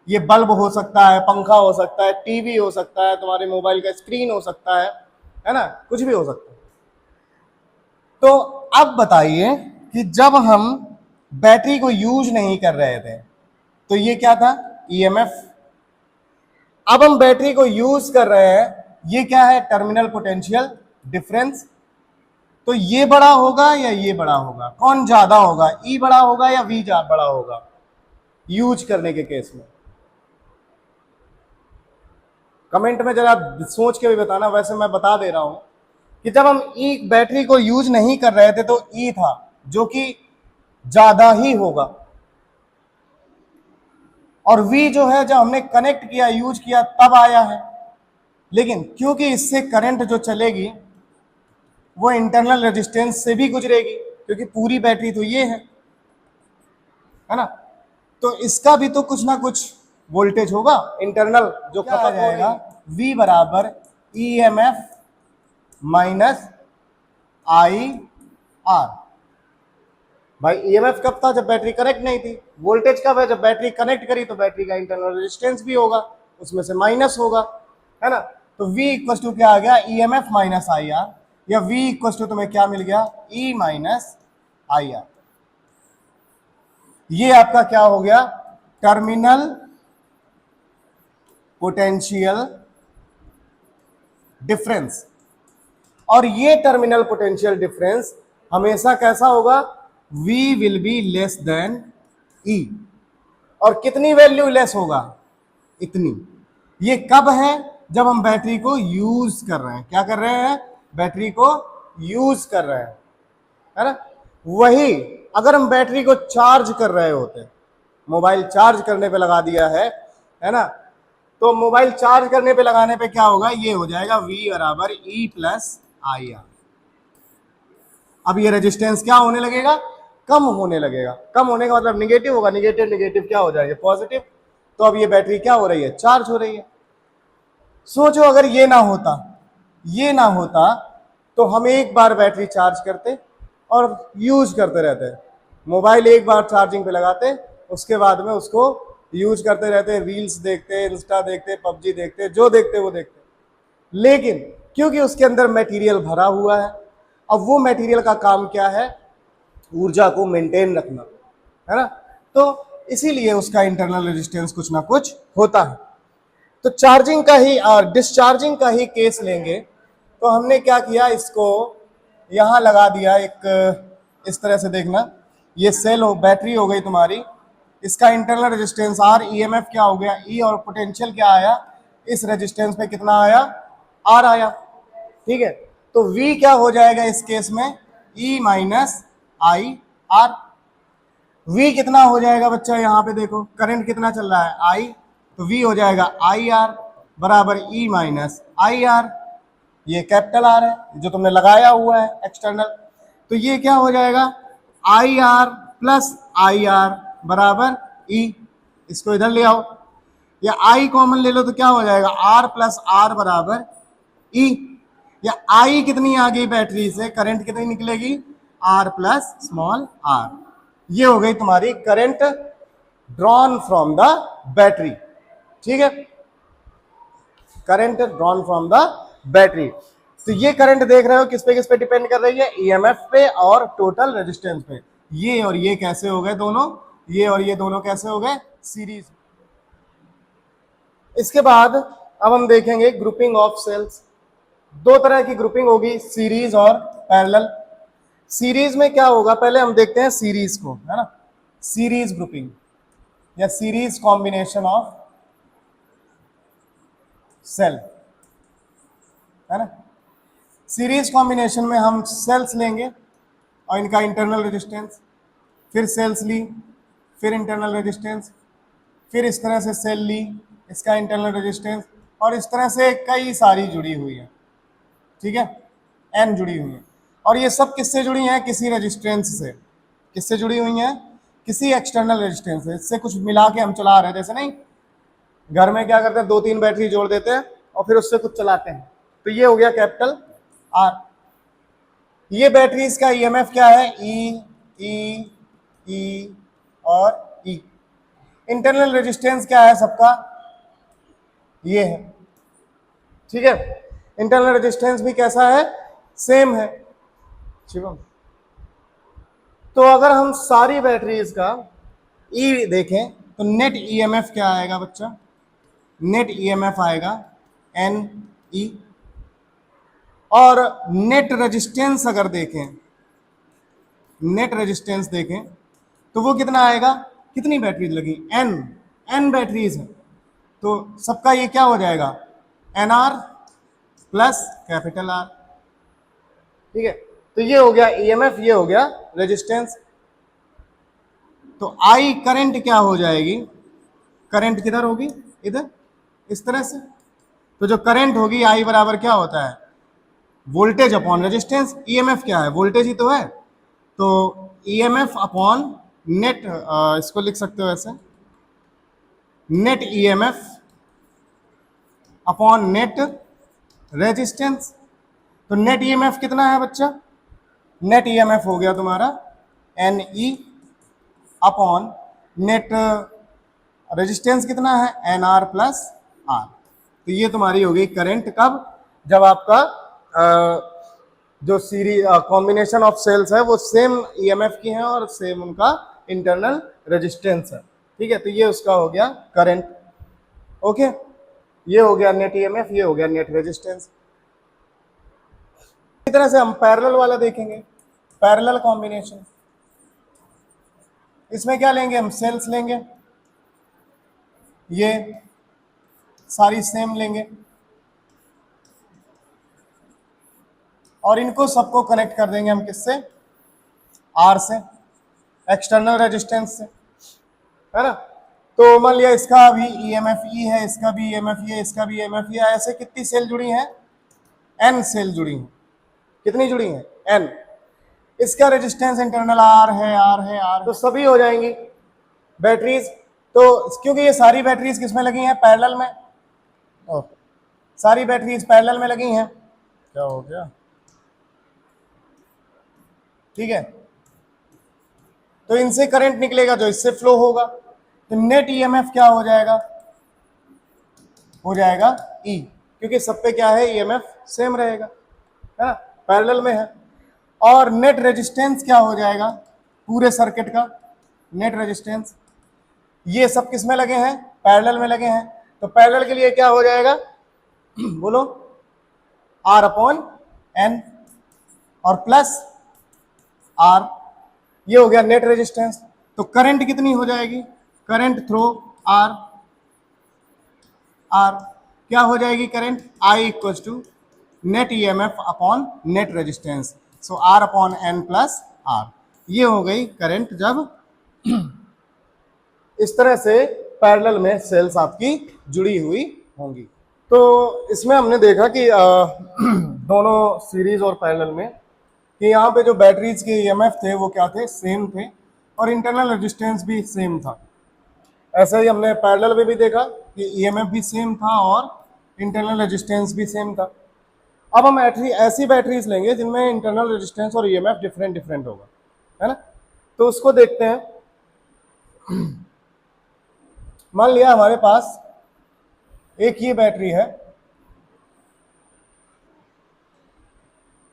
ये बल्ब हो सकता है, पंखा हो सकता है, टीवी हो सकता है, तुम्हारे मोबाइल का स्क्रीन हो सकता है ना, कुछ भी हो सकता है। तो अब बताइए कि जब हम बैटरी को यूज नहीं कर रहे थे तो ये क्या था, EMF। अब हम बैटरी को यूज कर रहे हैं, ये क्या है, टर्मिनल पोटेंशियल डिफरेंस। तो ये बड़ा होगा या ये बड़ा होगा, कौन ज्यादा होगा, E बड़ा होगा या V बड़ा होगा यूज करने के केस में? कमेंट में जरा सोच के भी बताना। वैसे मैं बता दे रहा हूं कि जब हम बैटरी को यूज नहीं कर रहे थे तो E था जो कि ज्यादा ही होगा, और V जो है जब हमने कनेक्ट किया, यूज किया, तब आया है। लेकिन क्योंकि इससे करंट जो चलेगी वो इंटरनल रेजिस्टेंस से भी गुजरेगी, क्योंकि पूरी बैटरी तो ये है ना, तो इसका भी तो कुछ ना कुछ वोल्टेज होगा इंटरनल जो खपत जाएगा। V बराबर EMF माइनस IR। भाई EMF कब था, जब बैटरी कनेक्ट नहीं थी। वोल्टेज कब है, जब बैटरी कनेक्ट करी तो बैटरी का इंटरनल रेजिस्टेंस भी होगा, उसमें से माइनस होगा, है ना। तो V इक्वल टू क्या आ गया, EMF माइनस IR, या V इक्वल टू तुम्हें क्या मिल गया, E माइनस IR। ये आपका क्या हो गया, टर्मिनल पोटेंशियल डिफरेंस। और ये टर्मिनल पोटेंशियल डिफरेंस हमेशा कैसा होगा, V will be less than E। और कितनी वैल्यू लेस होगा, इतनी। ये कब है, जब हम बैटरी को यूज कर रहे हैं। क्या कर रहे हैं, बैटरी को यूज कर रहे हैं, है ना। वही अगर हम बैटरी को चार्ज कर रहे होते, मोबाइल चार्ज करने पे लगा दिया है ना, तो मोबाइल चार्ज करने पे लगाने पे क्या होगा, ये हो जाएगा V बराबर E प्लस IR। अब ये रेजिस्टेंस क्या होने लगेगा, कम होने लगेगा। कम होने का मतलब निगेटिव होगा, निगेटिव निगेटिव क्या हो जाएगा, पॉजिटिव। तो अब ये बैटरी क्या हो रही है, चार्ज हो रही है। सोचो अगर ये ना होता तो हम एक बार बैटरी चार्ज करते और यूज करते रहते। मोबाइल एक बार चार्जिंग पे लगाते, उसके बाद में उसको यूज करते रहते, रील्स देखते, इंस्टा देखते, पबजी देखते, जो देखते वो देखते। लेकिन क्योंकि उसके अंदर मटेरियल भरा हुआ है, अब वो मटेरियल का काम क्या है, ऊर्जा को मेंटेन रखना, है ना। तो इसीलिए उसका इंटरनल रेजिस्टेंस कुछ ना कुछ होता है। तो चार्जिंग का ही और डिस्चार्जिंग का ही केस लेंगे तो हमने क्या किया, इसको यहाँ लगा दिया एक इस तरह से, देखना ये सेल हो, बैटरी हो गई तुम्हारी, इसका इंटरनल रेजिस्टेंस आर, ईएमएफ क्या हो गया ई, और पोटेंशियल क्या आया, इस रेजिस्टेंस पे कितना आया, आर आया, ठीक है। तो V क्या हो जाएगा इस केस में, E minus I are. V कितना हो जाएगा बच्चा, यहाँ पे देखो करंट कितना चल रहा है I, तो V हो जाएगा आई आर बराबर E माइनस आई आर, ये कैपिटल आर है जो तुमने लगाया हुआ है एक्सटर्नल, तो ये क्या हो जाएगा I R plus I R बराबर E। इसको इधर ले आओ, या I कॉमन ले लो तो क्या हो जाएगा R प्लस आर बराबर E, या I कितनी आ गई बैटरी से, करंट कितनी निकलेगी R प्लस स्मॉल r, ये हो गई तुम्हारी current drawn from the battery, ठीक है, current drawn from the battery. तो ये करंट देख रहे हो किस पे डिपेंड कर रही है, ईएमएफ पे और टोटल रेजिस्टेंस पे। ये और ये कैसे हो गए दोनों, ये और ये दोनों कैसे हो गए सीरीज। इसके बाद अब हम देखेंगे ग्रुपिंग ऑफ सेल्स। दो तरह की ग्रुपिंग होगी, सीरीज और पैरेलल। सीरीज में क्या होगा, पहले हम देखते हैं सीरीज को, है ना, सीरीज ग्रुपिंग या सीरीज कॉम्बिनेशन ऑफ सेल, है ना। सीरीज कॉम्बिनेशन में हम सेल्स लेंगे और इनका इंटरनल रेजिस्टेंस, फिर सेल्स ली, फिर इंटरनल रेजिस्टेंस, फिर इस तरह से सेल ली, इसका इंटरनल रेजिस्टेंस, और इस तरह से कई सारी जुड़ी हुई है, ठीक है, एन जुड़ी हुई है। और ये सब किससे जुड़ी हैं, किसी रेजिस्टेंस से। किससे जुड़ी हुई हैं, किसी एक्सटर्नल रेजिस्टेंस से। इससे कुछ मिला के हम चला रहे हैं, जैसे नहीं घर में क्या करते हैं, 2-3 बैटरी जोड़ देते हैं और फिर उससे कुछ चलाते हैं, तो ये हो गया कैपिटल आर। ये बैटरीज का ईएमएफ क्या है, ई ई ई और ई। इंटरनल रेजिस्टेंस क्या है सबका, ये है, ठीक है। इंटरनल रेजिस्टेंस भी कैसा है, सेम है, शिवम। तो अगर हम सारी बैटरीज का ई देखें तो नेट ईएमएफ क्या आएगा बच्चा, नेट ईएमएफ आएगा एन ई। और नेट रेजिस्टेंस अगर देखें, नेट रेजिस्टेंस देखें तो वो कितना आएगा, कितनी बैटरीज लगी, एन बैटरीज है, तो सबका ये क्या हो जाएगा N R plus capital R, ठीक है। तो ये हो गया ईएमएफ, ये हो गया रेजिस्टेंस। तो आई करंट क्या हो जाएगी, करंट किधर होगी, इधर, इस तरह से। तो जो करंट होगी आई बराबर क्या होता है, वोल्टेज अपॉन रेजिस्टेंस। ईएमएफ क्या है, वोल्टेज ही तो है, तो ईएमएफ अपॉन नेट, इसको लिख सकते हो ऐसे, net EMF upon net resistance. तो नेट ईएमएफ कितना है बच्चा, नेट ईएमएफ हो गया तुम्हारा N E upon net resistance कितना है एन आर प्लस आर। तो ये तुम्हारी हो गई करंट, कब, जब आपका जो सीरीज कॉम्बिनेशन ऑफ सेल्स है वो सेम ईएमएफ की हैं और सेम उनका इंटरनल रेजिस्टेंस है, ठीक है। तो ये उसका हो गया करंट, ओके। ये हो गया नेट ईएमएफ, ये हो गया नेट रेजिस्टेंस। इसी तरह से हम पैरेलल वाला देखेंगे, पैरेलल कॉम्बिनेशन। इसमें क्या लेंगे हम, सेल्स लेंगे, ये सारी सेम लेंगे और इनको सबको कनेक्ट कर देंगे हम किससे, आर से, एक्सटर्नल रेजिस्टेंस से, है ना। तो मान लिया इसका भी ईएमएफ ई है, इसका भी ईएमएफ ई है, इसका भी ईएमएफ ई है। ऐसे कितनी सेल जुड़ी हैं, एन सेल जुड़ी हैं। कितनी जुड़ी हैं, एन। इसका रेजिस्टेंस इंटरनल आर है, आर है, आर, तो सभी हो जाएंगी बैटरीज। तो क्योंकि ये सारी बैटरीज किसमें लगी हैं, पैरेलल में, सारी बैटरीज पैरेलल में लगी हैं। क्या हो गया, ठीक है। तो इनसे करंट निकलेगा जो इससे फ्लो होगा, तो नेट ईएमएफ क्या हो जाएगा, हो जाएगा ई, क्योंकि सब पे क्या है ईएमएफ सेम रहेगा, है ना, पैरेलल में है। और नेट रेजिस्टेंस क्या हो जाएगा, पूरे सर्किट का नेट रेजिस्टेंस। ये सब किस में लगे हैं? पैरेलल में लगे हैं। तो पैरेलल के लिए क्या हो जाएगा? बोलो, R अपॉन N और प्लस R, ये हो गया नेट रेजिस्टेंस। तो करंट कितनी हो जाएगी? करंट थ्रू R क्या हो जाएगी current? I equals to net EMF upon net resistance. So R upon N plus R, ये हो गई करंट जब इस तरह से पैरेलल में सेल्स आपकी जुड़ी हुई होंगी। तो इसमें हमने देखा कि दोनों सीरीज और पैरेलल में कि यहाँ पे जो बैटरीज के EMF थे वो क्या थे? सेम थे, और इंटरनल रेजिस्टेंस भी सेम था। ऐसा ही हमने पैरेलल में भी देखा कि EMF भी सेम था और इंटरनल रेजिस्टेंस भी सेम था। अब हम ऐसी बैटरीज लेंगे जिनमें इंटरनल रेजिस्टेंस और EMF डिफरेंट डिफरेंट होगा, है ना। तो उसको देखते हैं। मान लिया हमारे पास एक ये बैटरी है,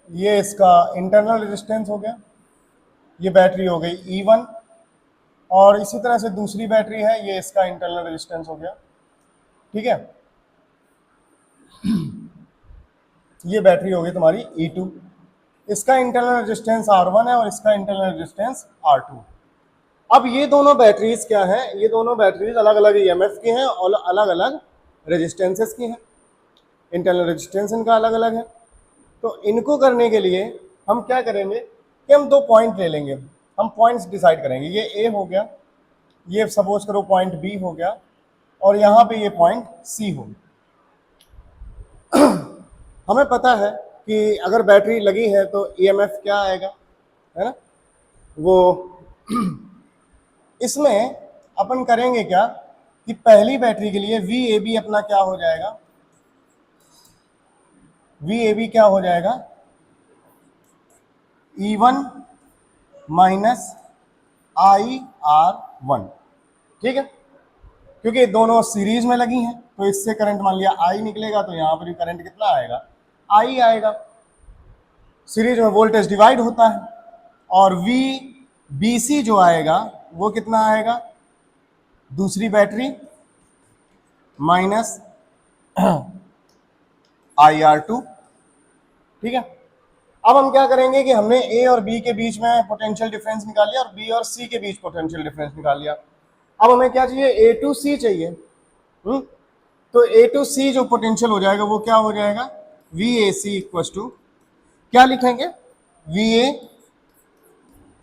ये इसका इंटरनल रेजिस्टेंस हो गया, ये बैटरी हो गई E1, और इसी तरह से दूसरी बैटरी है, ये इसका इंटरनल रेजिस्टेंस हो गया, ठीक है। ये बैटरी हो गई तुम्हारी E2, इसका इंटरनल रेजिस्टेंस R1 है और इसका इंटरनल रेजिस्टेंस R2। अब ये दोनों बैटरीज क्या है? ये दोनों बैटरीज अलग अलग EMF की हैं और अलग अलग रेजिस्टेंसेस की हैं, इंटरनल रेजिस्टेंस इनका अलग अलग है। तो इनको करने के लिए हम क्या करेंगे कि हम दो पॉइंट ले लेंगे, हम पॉइंट्स डिसाइड करेंगे। ये A हो गया, ये सपोज करो पॉइंट B हो गया, और यहाँ पे ये पॉइंट C हो गया। हमें पता है कि अगर बैटरी लगी है तो EMF क्या आएगा, है ना। वो इसमें अपन करेंगे क्या कि पहली बैटरी के लिए VAB अपना क्या हो जाएगा? VAB क्या हो जाएगा? E1 माइनस IR1, ठीक है। क्योंकि दोनों सीरीज में लगी हैं तो इससे करंट मान लिया I निकलेगा, तो यहाँ पर भी करंट कितना आएगा? I आएगा। सीरीज में वोल्टेज डिवाइड होता है, और VBC जो आएगा वो कितना आएगा? दूसरी बैटरी माइनस IR2, ठीक है। अब हम क्या करेंगे कि हमने A और B के बीच में पोटेंशियल डिफरेंस निकाल लिया और B और C के बीच पोटेंशियल डिफरेंस निकाल लिया। अब हमें क्या चाहिए? A to C चाहिए। तो A to C जो पोटेंशियल हो जाएगा वो क्या हो जाएगा? VAC इक्वल्स टू क्या लिखेंगे? VA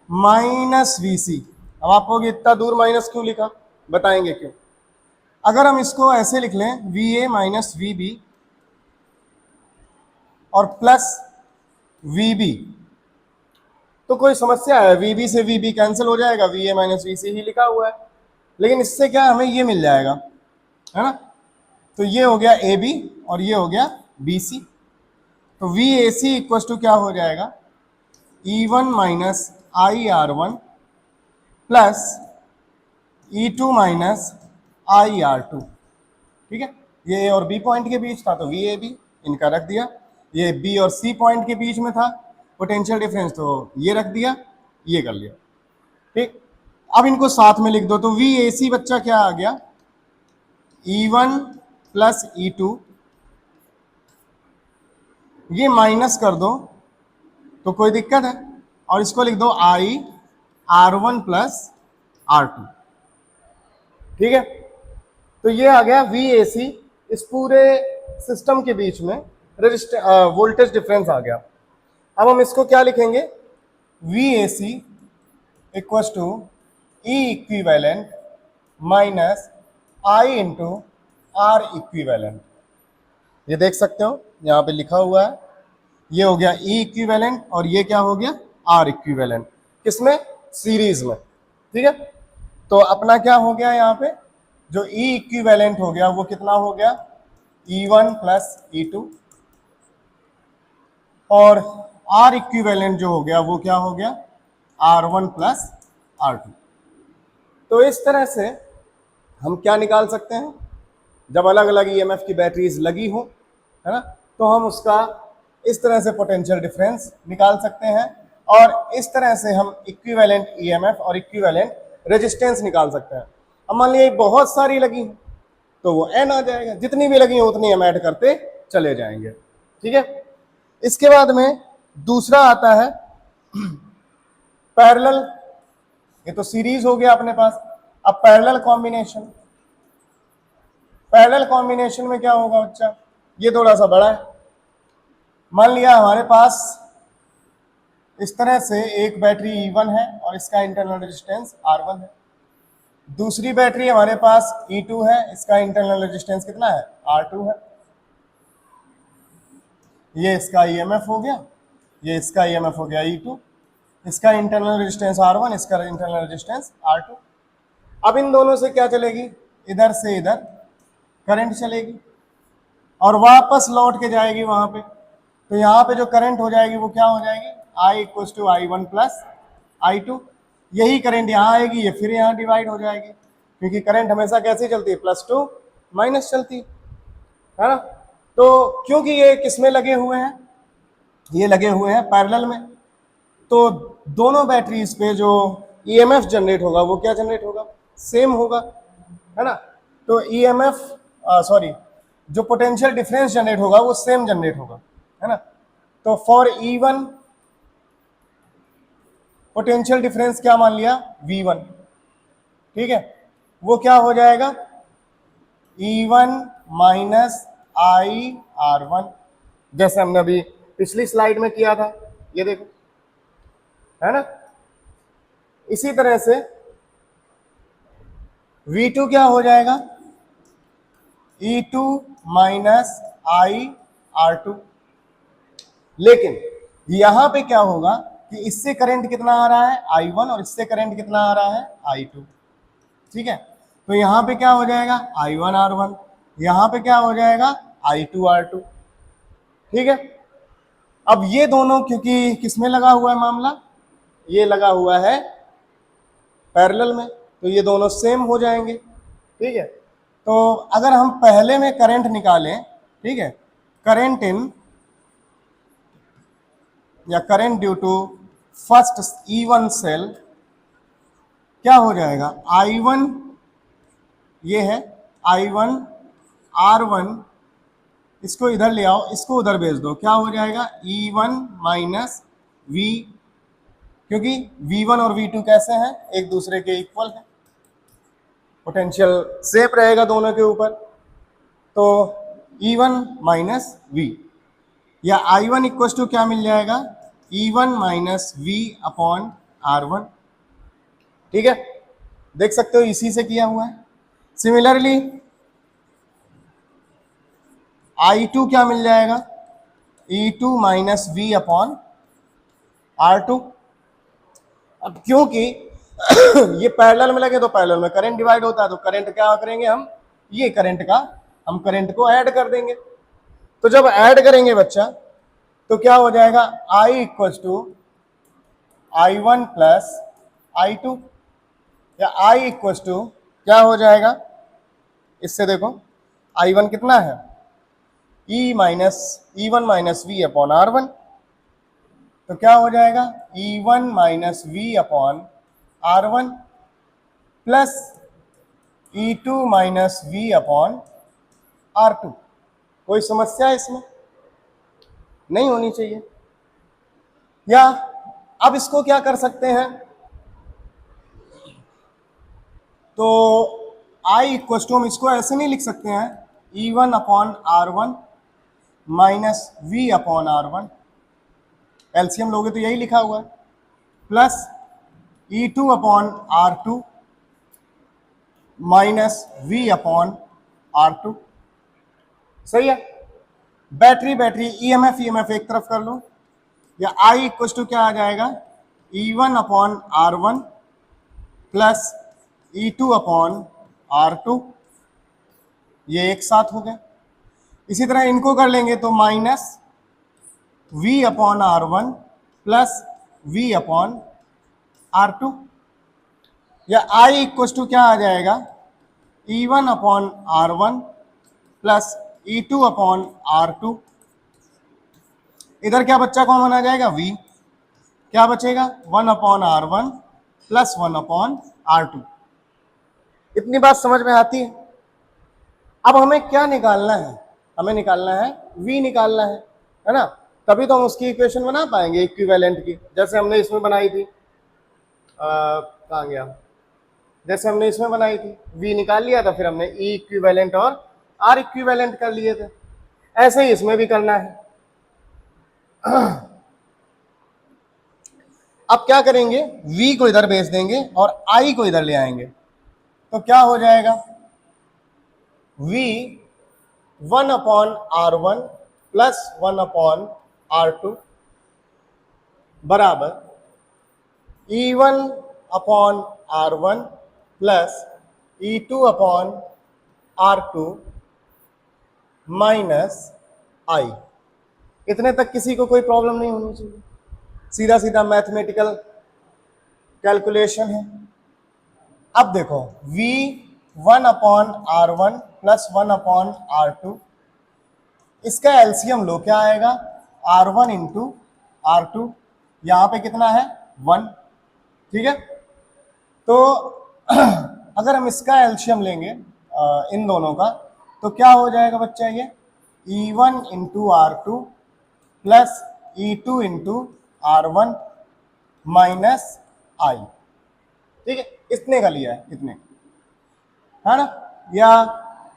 minus VC। अब आप कहोगे इतना दूर माइनस क्यों लिखा? बताएंगे क्यों। अगर हम इसको ऐसे लिख लें VA माइनस VB और प्लस VB, तो कोई समस्या है? VB से VB कैंसिल हो जाएगा, VA माइनस VC ही लिखा हुआ है। लेकिन इससे क्या हमें ये मिल जाएगा, है ना। तो ये हो गया AB और ये हो गया BC। तो VAC इक्वल्स टू क्या हो जाएगा? E1 minus IR1 plus E2 minus IR2, ठीक है। ये A और B पॉइंट के बीच था तो VAB इनका रख दिया, ये B और C पॉइंट के बीच में था पोटेंशियल डिफरेंस तो ये रख दिया, ये कर लिया, ठीक। अब इनको साथ में लिख दो तो VAC बच्चा क्या आ गया? E1 प्लस E2, ये माइनस कर दो तो कोई दिक्कत है, और इसको लिख दो IR1 प्लस R2, ठीक है। तो ये आ गया VAC, इस पूरे सिस्टम के बीच में वोल्टेज डिफरेंस आ गया। अब हम इसको क्या लिखेंगे? VAC equals to E equivalent minus I into R equivalent. ये देख सकते हो यहाँ पे लिखा हुआ है, ये हो गया E इक्विवेलेंट और ये क्या हो गया? R equivalent. किसमें? सीरीज में, ठीक है। तो अपना क्या हो गया यहाँ पे? जो E इक्विवेलेंट हो गया वो कितना हो गया? E1 प्लस E2, और R इक्विवेलेंट जो हो गया वो क्या हो गया? R1 plus R2। तो इस तरह से हम क्या निकाल सकते हैं? जब अलग अलग EMF की बैटरीज लगी हो, है ना, तो हम उसका इस तरह से पोटेंशियल डिफरेंस निकाल सकते हैं और इस तरह से हम इक्विवेलेंट ईएमएफ और इक्विवेलेंट रेजिस्टेंस निकाल सकते हैं। अब मान लिया बहुत सारी लगी हैं तो वो एन आ जाएगा, जितनी भी लगी हैं उतनी हम ऐड करते चले जाएंगे। ठीक है, इसके बाद में दूसरा आता है पैरेलल। ये तो सीरीज हो गया अपने पास। अब पैरेलल कॉम्बिनेशन, पैरेलल कॉम्बिनेशन में क्या होगा बच्चा, ये थोड़ा सा बड़ा है। मान लिया हमारे पास इस तरह से एक बैटरी E1 है और इसका इंटरनल रेजिस्टेंस R1 है। दूसरी बैटरी हमारे पास E2 है, इसका इंटरनल रेजिस्टेंस कितना है, R2 है। ये इसका ईएमएफ हो गया, ये इसका ईएमएफ हो गया E2, इसका इंटरनल रेजिस्टेंस R1, इसका इंटरनल रेजिस्टेंस R2। अब इन दोनों से क्या चलेगी, इधर से इधर करंट चलेगी और वापस लौट के जाएगी वहां पे। तो यहाँ पे जो करंट हो जाएगी वो क्या हो जाएगी, I equals to I1 plus I2। यही करंट यहाँ आएगी, ये फिर यहाँ डिवाइड हो जाएगी, क्योंकि करंट हमेशा कैसे चलती है, प्लस टू माइनस चलती है ना। तो क्योंकि ये किसमें लगे हुए हैं, ये लगे हुए हैं पैरेलल में, तो दोनों बैटरीज पे जो ईएमएफ जनरेट होगा वो क्या जनरेट होगा, सेम होगा, है ना। तो ईएमएफ सॉरी जो पोटेंशियल डिफरेंस जनरेट होगा वो सेम जनरेट होगा, है ना। तो फॉर E1 पोटेंशियल डिफरेंस क्या मान लिया, V1। ठीक है, वो क्या हो जाएगा, E1 माइनस IR1, जैसे हमने अभी पिछली स्लाइड में किया था, ये देखो, है ना। इसी तरह से V2 क्या हो जाएगा, E2 माइनस IR2। लेकिन यहां पे क्या होगा कि इससे करंट कितना आ रहा है, I1, और इससे करंट कितना आ रहा है, I2। ठीक है, तो यहां पे क्या हो जाएगा, I1 R1, यहां पे क्या हो जाएगा, I2 R2। ठीक है, अब ये दोनों क्योंकि किसमें लगा हुआ है मामला, ये लगा हुआ है पैरेलल में, तो ये दोनों सेम हो जाएंगे। ठीक है, तो अगर हम पहले में करंट निकालें, ठीक है, करंट इन या current due to first E1 cell क्या हो जाएगा, I1 ये है I1 R1, इसको इधर ले आओ, इसको उधर भेज दो, क्या हो जाएगा, E1 माइनस V, क्योंकि V1 और V2 कैसे हैं, एक दूसरे के इक्वल है, पोटेंशियल सेम रहेगा दोनों के ऊपर। तो E1 माइनस V या I1 इक्वल टू क्या मिल जाएगा, E1 minus V upon R1। ठीक है, देख सकते हो इसी से किया हुआ है। सिमिलरली I2 क्या मिल जाएगा, E2 minus V upon R2। अब क्योंकि ये पैरेलल में लगे तो पैरेलल में करंट डिवाइड होता है, तो करंट क्या करेंगे हम, ये करंट का हम करंट को ऐड कर देंगे। तो जब ऐड करेंगे बच्चा तो क्या हो जाएगा, I equal to I1 plus I2, या I इक्वल टू क्या हो जाएगा, इससे देखो I1 कितना है, E1 minus V upon R1। तो क्या हो जाएगा, E1 minus V upon R1 plus E2 minus V upon R2। कोई समस्या इसमें नहीं होनी चाहिए। या अब इसको क्या कर सकते हैं, तो I इक्वल टू हम इसको ऐसे नहीं लिख सकते हैं, E1 upon R1 minus V upon R1, LCM लोगे तो यही लिखा हुआ है, plus E2 upon R2 minus V upon R2। सही है, बैटरी बैटरी ईएमएफ एक तरफ कर लो, या I इक्वल टू क्या आ जाएगा, E1 upon R1 plus E2 upon R2, ये एक साथ हो गए। इसी तरह इनको कर लेंगे तो minus V upon R1 plus V upon R2, या I इक्वल टू क्या आ जाएगा, E1 upon R1 plus E2 upon R2। इधर क्या बच्चा कॉमन आ जाएगा, V, क्या बचेगा 1/r1 प्लस 1/r2। इतनी बात समझ में आती है। अब हमें क्या निकालना है, हमें निकालना है v निकालना है ना। तभी तो हम उसकी इक्वेशन बना पाएंगे इक्विवेलेंट की, जैसे हमने इसमें बनाई थी। कहाँ गया, जैसे हमने इसमें बनाई थी, v निकाल लिया था, फिर हमने e इक्विवेलेंट और r इक्विवेलेंट कर लिए थे। ऐसे ही इसमें भी करना है। अब क्या करेंगे, v को इधर भेज देंगे और i को इधर ले आएंगे, तो क्या हो जाएगा v 1/r1 प्लस 1/r2 बराबर e1/r1 plus e2/r2 minus i। इतने तक किसी को कोई प्रॉब्लम नहीं होनी चाहिए, सीधा सीधा मैथमेटिकल कैलकुलेशन है। अब देखो v 1/r1 प्लस 1/r2, इसका एलसीएम लो, क्या आएगा r1 इंटू r2, यहाँ पे कितना है 1, ठीक है। तो अगर हम इसका एलसीएम लेंगे इन दोनों का, तो क्या हो जाएगा बच्चा, ये e1 into r2 plus e2 into r1 minus i, ठीक है। इतने का लिया है, इतने, है ना। या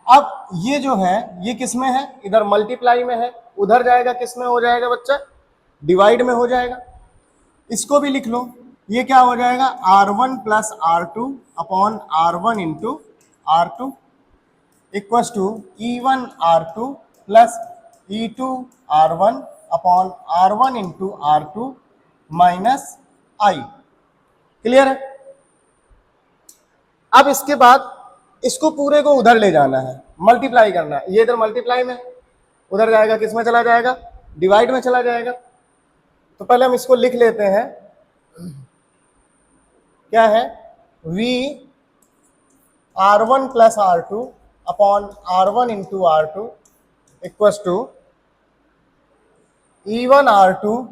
अब ये जो है ये किस में है, इधर मल्टीप्लाई में है, उधर जाएगा किस में हो जाएगा बच्चा, डिवाइड में हो जाएगा। इसको भी लिख लो, ये क्या हो जाएगा r1 plus r2 upon r1 into r2 equals to e1 r2 plus e2 r1 upon r1 into r2 minus i। Clear है। अब इसके बाद इसको पूरे को उधर ले जाना है, मल्टीप्लाई करना है। ये इधर मल्टीप्लाई में, उधर जाएगा किस में चला जाएगा, डिवाइड में चला जाएगा। तो पहले हम इसको लिख लेते हैं, क्या है v r1 plus r2 upon r1 into r2 equals to e1 r2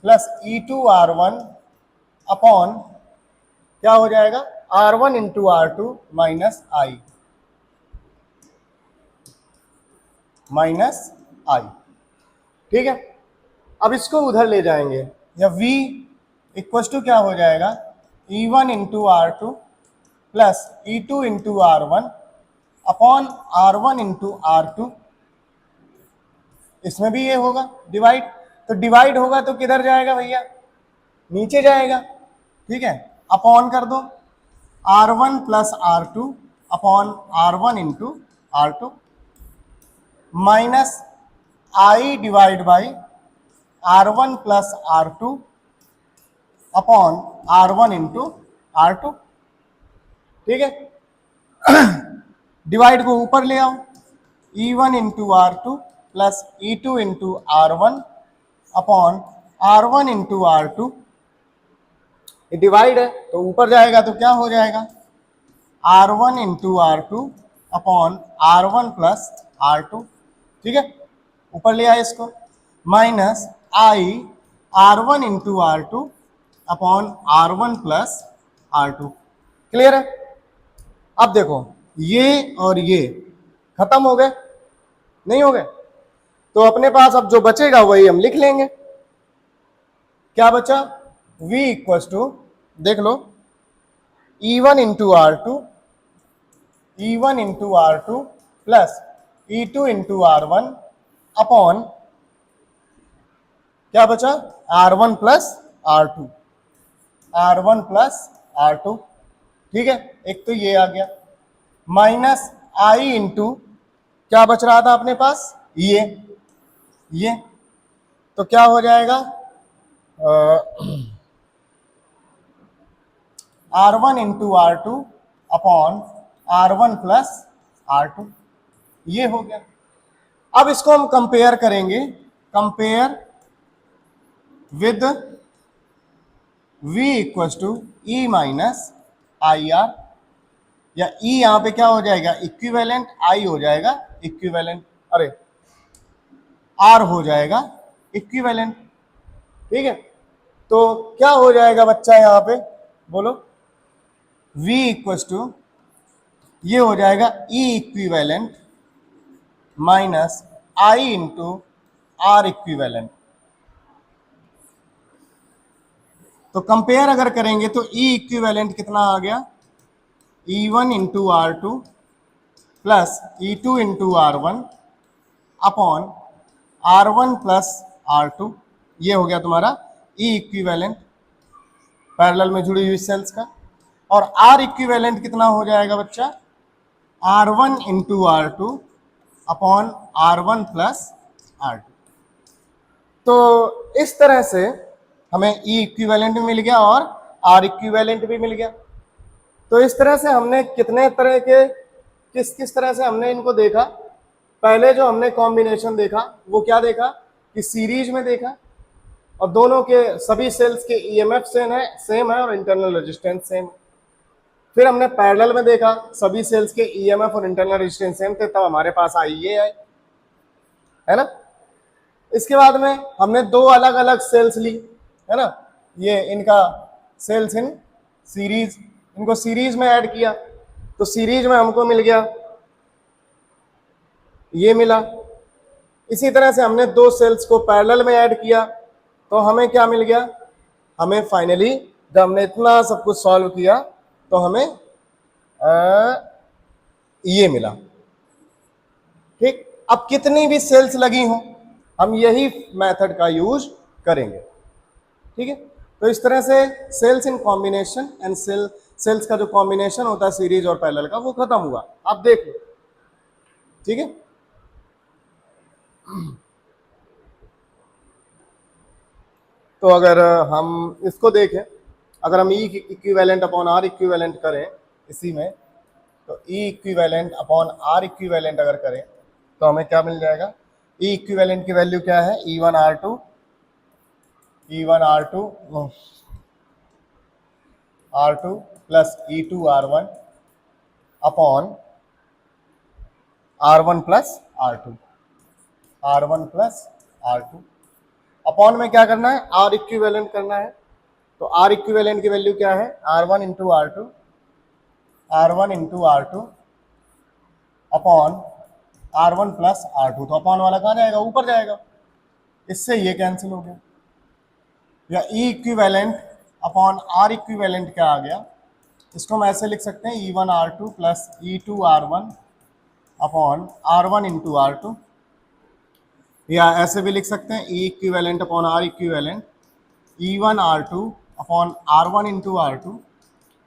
plus e2 r1 upon क्या हो जाएगा r1 into r2 minus i, minus i, ठीक है। अब इसको उधर ले जाएंगे, या v इक्वस टू क्या हो जाएगा e1 into r2 plus e2 into r1 upon r1 into r2। इसमें भी ये होगा डिवाइड, तो डिवाइड होगा तो किधर जाएगा भैया, नीचे जाएगा, ठीक है। अपॉन कर दो r1 plus r2 upon r1 into r2 minus i divide by r1 plus r2 upon r1 into r2, ठीक है। डिवाइड को ऊपर ले आओ, e1 into r2 plus e2 into r1 upon r1 into r2। ये divide है तो ऊपर जाएगा तो क्या हो जाएगा r1 into r2 upon r1 plus r2, ठीक है। ऊपर ले आए इसको, minus i r1 into r2 upon r1 plus r2। Clear है। अब देखो ये और ये खत्म हो गए, नहीं हो गए, तो अपने पास अब जो बचेगा वही हम लिख लेंगे। क्या बचा v इक्वस टू, देख लो e1 into r2, e1 into r2 plus e2 into r1 upon क्या बचा r1 plus r2, r1 plus r2, ठीक है। एक तो ये आ गया, माइनस i इंटू क्या बच रहा था अपने पास, ये तो क्या हो जाएगा r1 into r2 upon r1 plus r2, ये हो गया। अब इसको हम कंपेयर करेंगे, compare with v equals to e minus I R, या e यहां पे क्या हो जाएगा इक्विवेलेंट, i हो जाएगा इक्विवेलेंट, अरे r हो जाएगा इक्विवेलेंट, ठीक है, तो क्या हो जाएगा बच्चा यहाँ पे, बोलो, V इक्वल टू, ये हो जाएगा E equivalent minus I into R equivalent. तो कंपेयर अगर करेंगे तो E इक्विवेलेंट कितना आ गया, E1 into R two plus E2 into R1 upon R1 plus R2, ये हो गया तुम्हारा E इक्विवेलेंट पैरेलल में जुड़ी हुई सेल्स का। और R इक्विवेलेंट कितना हो जाएगा बच्चा, R1 into R two upon R1 plus R2। तो इस तरह से हमें E इक्विवेलेंट भी मिल गया और R इक्विवेलेंट भी मिल गया। तो इस तरह से हमने कितने तरह के, किस किस तरह से हमने इनको देखा। पहले जो हमने कॉम्बिनेशन देखा वो क्या देखा कि सीरीज में देखा, और दोनों के सभी सेल्स के ईएमएफ सेम है और इंटरनल रेजिस्टेंस सेम है। फिर हमने पैरेलल में देखा, सभी सेल्स के ईएमएफ और इंटरनल रेजिस्टेंस सेम थे, तब हमारे पास आई ये है ना। इसके बाद में हमने दो अलग अलग सेल्स ली, है ना, ये इनका सेल्स इन सीरीज, इनको सीरीज में ऐड किया, तो सीरीज में हमको मिल गया ये मिला। इसी तरह से हमने दो सेल्स को पैरेलल में ऐड किया, तो हमें क्या मिल गया, हमें फाइनली जब हमने इतना सब कुछ सॉल्व किया तो हमें ये मिला। ठीक, अब कितनी भी सेल्स लगी हो हम यही मेथड का यूज करेंगे। ठीक है, तो इस तरह से cells in combination and cells का जो कॉम्बिनेशन होता है सीरीज और पैरेलल का वो खत्म हुआ, आप देख लो। ठीक है, तो अगर हम इसको देखें, अगर हम E equivalent upon R equivalent करें इसी में, तो E equivalent upon R equivalent अगर करें तो हमें क्या मिल जाएगा, E इक्विवेलेंट की वैल्यू क्या है, E1 R2 plus E2 R1 upon R1 plus R2 upon में क्या करना है, R इक्विवेलेंट करना है। तो R इक्विवेलेंट की वैल्यू क्या है, R1 into R2 upon R1 plus R2। तो अपॉन वाला कहाँ जाएगा, ऊपर जाएगा, इससे ये कैंसिल हो गया। या E equivalent upon R equivalent क्या आ गया, इसको हम ऐसे लिख सकते हैं E1 R2 plus E2 R1 upon R1 into R2, या ऐसे भी लिख सकते हैं E equivalent upon R equivalent E1 R2 upon R1 into R2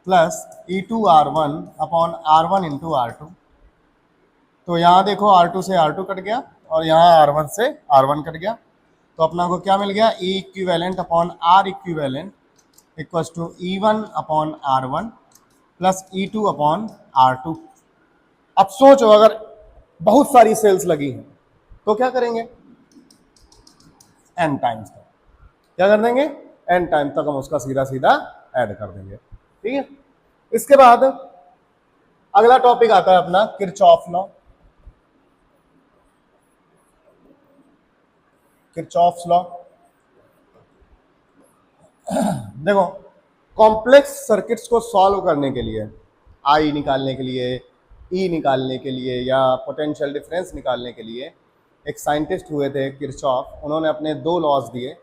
plus E2 R1 upon R1 into R2। तो यहाँ देखो R2 से R2 कट गया और यहाँ R1 से R1 कट गया, तो अपना को क्या मिल गया, E equivalent upon R equivalent equals to E1 upon R1 plus E2 upon R2। अब सोचो अगर बहुत सारी सेल्स लगी हैं तो क्या करेंगे, n टाइम्स तक, क्या कर देंगे, n टाइम तक हम उसका सीधा सीधा ऐड कर देंगे। ठीक है, इसके बाद अगला टॉपिक आता है अपना किरचॉफ लॉ। किरचॉफ लॉ देखो, कॉम्प्लेक्स सर्किट्स को सॉल्व करने के लिए, आई निकालने के लिए, ई निकालने के लिए, या पोटेंशियल डिफरेंस निकालने के लिए एक साइंटिस्ट हुए थे किरचॉफ, उन्होंने अपने दो लॉज दिए।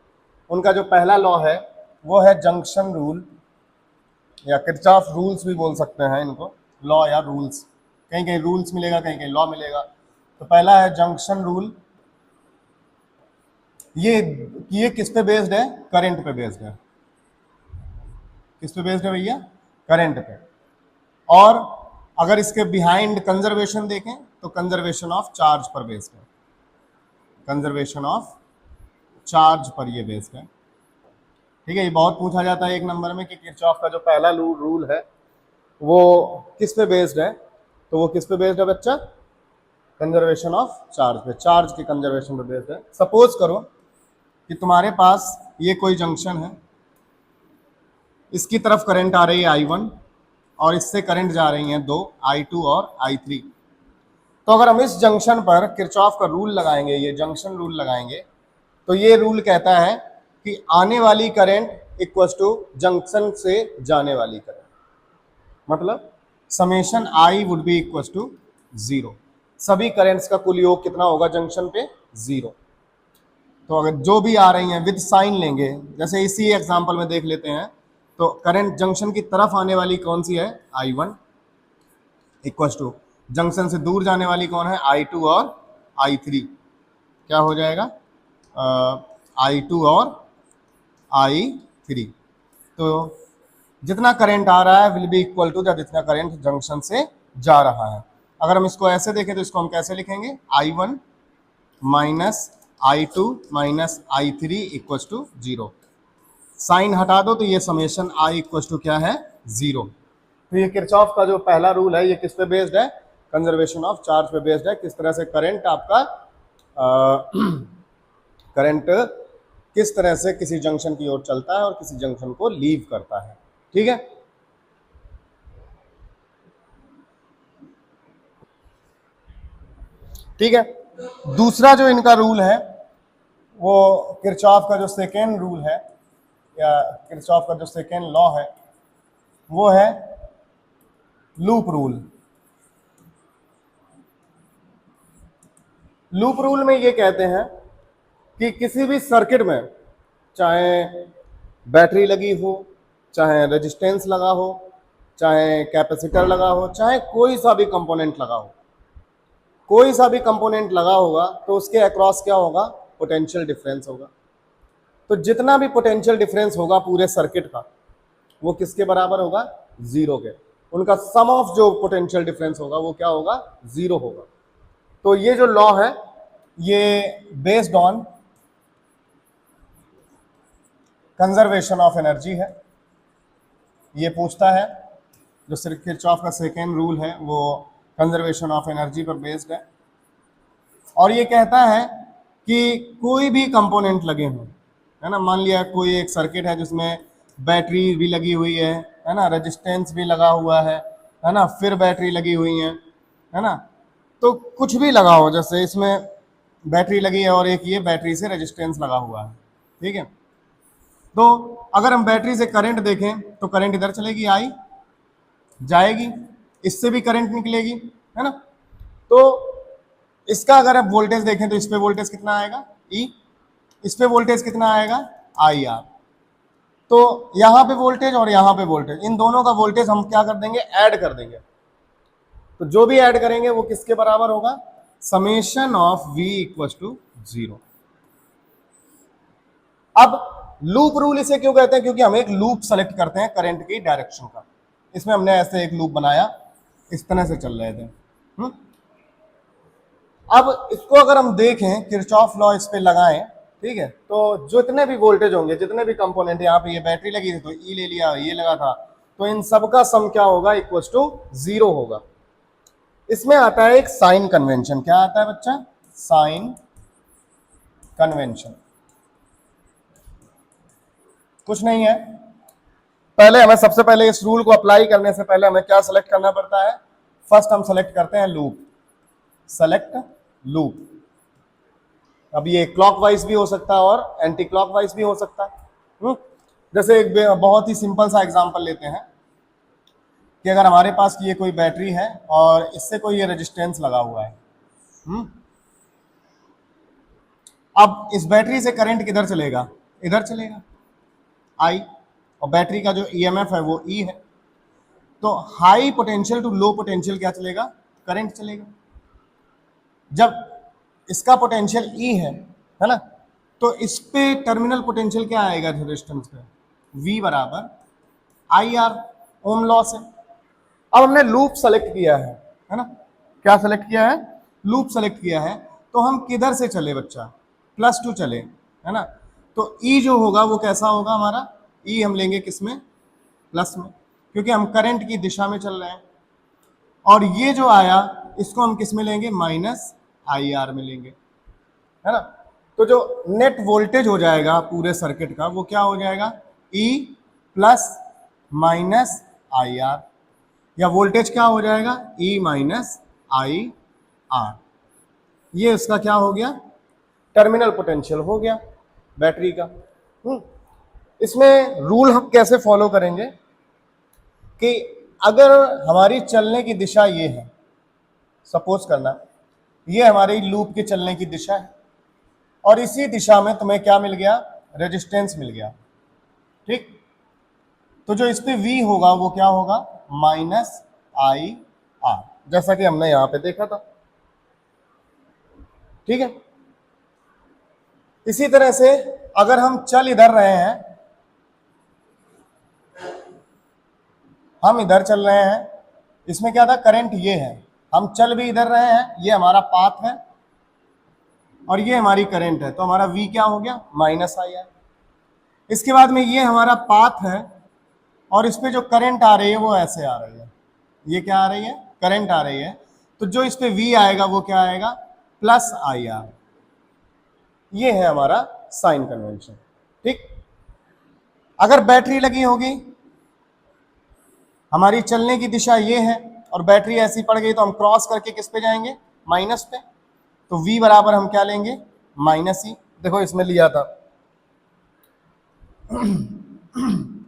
उनका जो पहला लॉ है वो है जंक्शन रूल, या किरचॉफ रूल्स भी बोल सकते हैं इनको, लॉ या रूल्स, कहीं कहीं रूल्स मिलेगा कहीं कहीं लॉ मिलेगा। तो पहला है जंक्शन रूल, ये किस पे बेस्ड है, करंट पे बेस्ड है। किस पे बेस्ड है भैया, करंट पे। और अगर इसके बिहाइंड कंजर्वेशन देखें तो कंजर्वेशन ऑफ चार्ज पर बेस्ड है, कंजर्वेशन ऑफ चार्ज पर ये बेस्ड है। ठीक है, ये बहुत पूछा जाता है एक नंबर में कि किरचॉफ का जो पहला रूल है वो किस पे बेस्ड है, तो वो किस पे बेस्ड है बच्चा, कंजर्वेशन ऑफ चार्ज पे, चार्ज के कंजर्वेशन पे बेस्ड है। सपोज करो कि तुम्हारे पास ये कोई जंक्शन है, इसकी तरफ करंट आ रही है I1 और इससे करंट जा रही हैं दो, I2 और I3। तो अगर हम इस जंक्शन पर किरचॉफ का रूल लगाएंगे, ये जंक्शन रूल लगाएंगे, तो ये रूल कहता है कि आने वाली करंट इक्वल टू जंक्शन से जाने वाली करंट, मतलब summation I would be equal to 0। सभी करंट्स का कुल योग कितना होगा जंक्शन पे? 0। तो अगर जो भी आ रही हैं विद साइन लेंगे, जैसे इसी एग्जांपल में देख लेते हैं, तो करंट जंक्शन की तरफ आने वाली कौन सी है? I1 इक्वल टू जंक्शन से दूर जाने वाली कौन है? I2 और I3। क्या हो जाएगा? I2 और I3। तो जितना करंट आ रहा है विल बी इक्वल टू जितना करंट जंक्शन से जा रहा है। अगर हम इसको ऐसे देखें तो इसको हम कैसे लिखेंगे? I1 minus I2 minus I3 equal to 0। Sign हटा दो तो ये समेशन I इक्वल टू क्या है? 0। तो ये किरचॉफ का जो पहला रूल है ये किस पे बेस्ड है? कंजर्वेशन ऑफ चार्ज पे बेस्ड है। किस तरह से करंट आपका करंट किस तरह से किसी जंक्शन की ओर चलता है और किसी जंक्शन को लीव करता है। ठीक है, ठीक है। दूसरा जो इनका रूल है वो किरचॉफ का जो सेकेंड रूल है या किरचॉफ का जो सेकेंड लॉ है वो है लूप रूल। लूप रूल में ये कहते हैं कि किसी भी सर्किट में चाहे बैटरी लगी हो, चाहे रेजिस्टेंस लगा हो, चाहे कैपेसिटर लगा हो, चाहे कोई सा भी कंपोनेंट लगा हो, कोई सा भी कंपोनेंट लगा होगा तो उसके अक्रॉस क्या होगा? पोटेंशियल डिफरेंस होगा। तो जितना भी पोटेंशियल डिफरेंस होगा पूरे सर्किट का वो किसके बराबर होगा? 0 के। उनका सम ऑफ जो पोटेंशियल डिफरेंस होगा वो क्या होगा? 0 होगा। तो ये जो लॉ है ये based on conservation of energy है। ये पूछता है, जो किरचॉफ का सेकेंड रूल है वो कंजर्वेशन ऑफ एनर्जी पर बेस्ड है और ये कहता है कि कोई भी कंपोनेंट लगे हों, है ना, मान लिया कोई एक सर्किट है जिसमें बैटरी भी लगी हुई है ना, रेजिस्टेंस भी लगा हुआ है ना, फिर बैटरी लगी हुई है ना, तो कुछ भी लगा हो, जैसे इसमें बैटरी लगी है और एक ये बैटरी से रेजिस्टेंस लगा हुआ है। ठीक है, तो अगर हम बैटरी से करंट देखें तो करंट इधर चलेगी, आई जाएगी, इससे भी करंट निकलेगी, है ना। तो इसका अगर आप वोल्टेज देखें तो इस पे वोल्टेज कितना आएगा? ई। इस पे वोल्टेज कितना आएगा? आई आर। तो यहां पे वोल्टेज और यहां पे वोल्टेज, इन दोनों का वोल्टेज हम क्या कर देंगे? ऐड कर देंगे। तो जो भी ऐड करेंगे वो किसके बराबर होगा? Summation of V equal to 0। अब लूप रूल इसे क्यों कहते हैं? क्योंकि हम एक लूप सेलेक्ट करते हैं करंट की डायरेक्शन का। इसमें हमने ऐसे एक लूप बनाया, इस तरह से चल रहे थे। अब इसको अगर हम देखें, किरचॉफ लॉ इस पे लगाएं, ठीक है, तो जितने भी वोल्टेज होंगे, जितने भी कंपोनेंट, यहाँ पे ये बैटरी लगी थी तो ई ले लिया, ये लगा था, तो इन सब का सम क्या होगा? इक्वल टू 0 होगा। इसमें आता है एक साइन कन्वेंशन। क्या आता है बच्चा? Sign convention. कुछ नहीं है, पहले हमें सबसे पहले इस रूल को अप्लाई करने से पहले हमें क्या सेलेक्ट करना पड़ता है? फर्स्ट हम सेलेक्ट करते हैं लूप, सेलेक्ट लूप। अब ये क्लॉकवाइज भी हो सकता है और एंटी क्लॉकवाइज भी हो सकता है। जैसे एक बहुत ही सिंपल सा एग्जांपल लेते हैं कि अगर हमारे पास ये कोई बैटरी है और इससे कोई ये रेजिस्टेंस लगा हुआ है, अब इस बैटरी से करंट किधर चलेगा? इधर चलेगा, आई, और बैटरी का जो ईएमएफ है वो ई है। तो high potential to low potential क्या चलेगा? करंट चलेगा। जब इसका पोटेंशियल ई है ना, तो इस पे टर्मिनल पोटेंशियल क्या आएगा रेजिस्टेंस पे? V बराबर आई आर, ओम लॉ से। अब हमने लूप सेलेक्ट किया है ना, क्या सेलेक्ट किया है? लूप सेलेक्ट किया है। तो हम किधर से चले बच्चा? +2 चले, है ना। तो E जो होगा वो कैसा होगा हमारा? E हम लेंगे किस में? प्लस में, क्योंकि हम करंट की दिशा में चल रहे हैं। और ये जो आया इसको हम किस में लेंगे? -IR में लेंगे, है ना। तो जो नेट वोल्टेज हो जाएगा पूरे सर्किट का वो क्या हो जाएगा? E प्लस माइनस IR, या वोल्टेज क्या हो जाएगा? E minus IR। ये इसका क्या हो गया? टर्मिनल पोटेंशियल हो गया बैटरी का। इसमें रूल हम कैसे फॉलो करेंगे कि अगर हमारी चलने की दिशा ये है, सपोज करना ये हमारी लूप के चलने की दिशा है और इसी दिशा में तुम्हें क्या मिल गया, रेजिस्टेंस मिल गया, ठीक। तो जो इस पे V होगा वो क्या होगा, माइनस आई आर, जैसा कि हमने यहां पे देखा था, ठीक है। इसी तरह से अगर हम चल इधर रहे हैं, हम इधर चल रहे हैं, इसमें क्या था, करंट ये है, हम चल भी इधर रहे हैं, ये हमारा पाथ है और ये हमारी करंट है, तो हमारा V क्या हो गया, माइनस आई आर। इसके बाद में ये हमारा पाथ है और इस पे जो करंट आ रही है वो ऐसे आ रही है, ये क्या आ रही है, करंट आ रही है, तो जो इस पे V आएगा वो क्या आएगा, प्लस आई आर। ये है हमारा साइन कन्वेंशन, ठीक। अगर बैटरी लगी होगी, हमारी चलने की दिशा ये है और बैटरी ऐसी पड़ गई, तो हम क्रॉस करके किस पे जाएंगे, माइनस पे, तो V बराबर हम क्या लेंगे, माइनस ही। देखो इसमें लिया था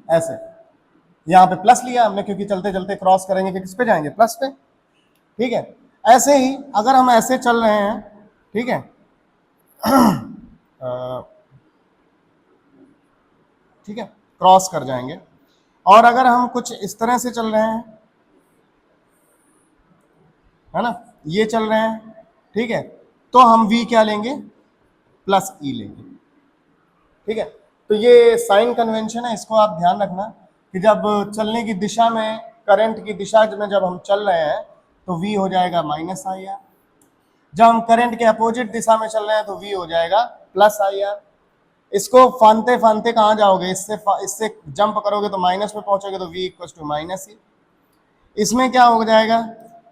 ऐसे, यहां पे प्लस लिया हमने क्योंकि चलते चलते क्रॉस करेंगे कि किस पे जाएंगे, प्लस पे, ठीक है। ऐसे ही अगर हम ऐसे चल रहे हैं, ठीक है, ठीक है, क्रॉस कर जाएंगे, और अगर हम कुछ इस तरह से चल रहे हैं, है ना, ये चल रहे हैं, ठीक है, तो हम V क्या लेंगे, प्लस ई लेंगे, ठीक है। तो ये साइन कन्वेंशन है, इसको आप ध्यान रखना कि जब चलने की दिशा में, करंट की दिशा में जब हम चल रहे हैं तो V हो जाएगा माइनस आई आर, जब हम करंट के अपोजिट दिशा में चल रहे हैं तो V हो जाएगा प्लस आई आर। इसको फानते फानते कहाँ जाओगे, इससे जंप करोगे तो माइनस में पहुंचोगे, तो V इक्वल टू माइनस ही। इसमें क्या हो जाएगा,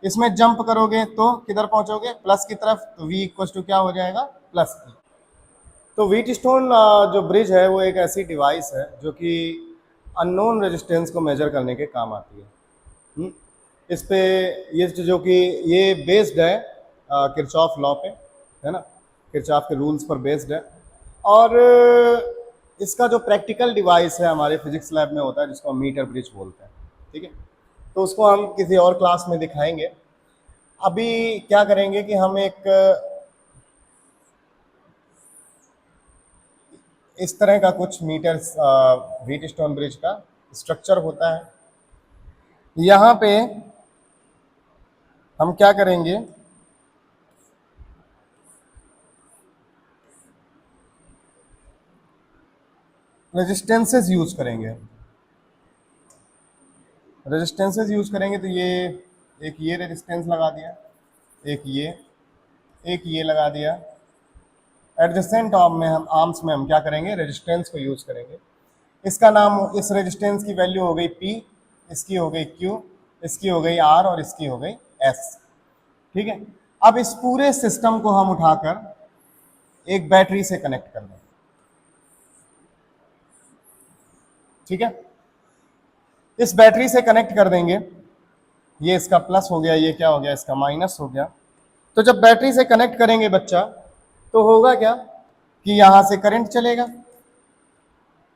इसमें जंप करोगे तो किधर पहुंचोगे, प्लस की तरफ, तो V इक्वल टू क्या हो जाएगा, प्लस ई। तो व्हीटस्टोन जो ब्रिज है वो एक ऐसी डिवाइस है जो कि अननोन रेजिस्टेंस को मेजर करने के काम आती है। इस पे ये जो कि ये बेस्ड है किरचॉफ लॉ पे, है ना, किरचॉफ के रूल्स पर बेस्ड है, और इसका जो प्रैक्टिकल डिवाइस है हमारे फिजिक्स लैब में होता है जिसको हम मीटर ब्रिज बोलते हैं, ठीक है। तो उसको हम किसी और क्लास में दिखाएंगे। अभी क्या करेंगे कि हम एक इस तरह का कुछ मीटर व्हीटस्टोन ब्रिज का स्ट्रक्चर होता है। यहाँ पे हम क्या करेंगे, रेजिस्टेंसेस यूज करेंगे, रेजिस्टेंसेस यूज करेंगे। तो ये एक ये रेजिस्टेंस लगा दिया, एक ये लगा दिया। एडजेसेंट आर्म्स में हम क्या करेंगे, रेजिस्टेंस को यूज करेंगे। इसका नाम, इस रेजिस्टेंस की वैल्यू हो गई P, इसकी हो गई Q, इसकी हो गई R और इसकी हो गई S, ठीक है। अब इस पूरे सिस्टम को हम उठाकर एक बैटरी से कनेक्ट कर दें, ठीक है। इस बैटरी से कनेक्ट कर देंगे, ये इसका प्लस हो गया, ये क्या हो गया, इसका माइनस हो गया। तो जब बैटरी से कनेक्ट करेंगे बच्चा, तो होगा क्या कि यहां से करंट चलेगा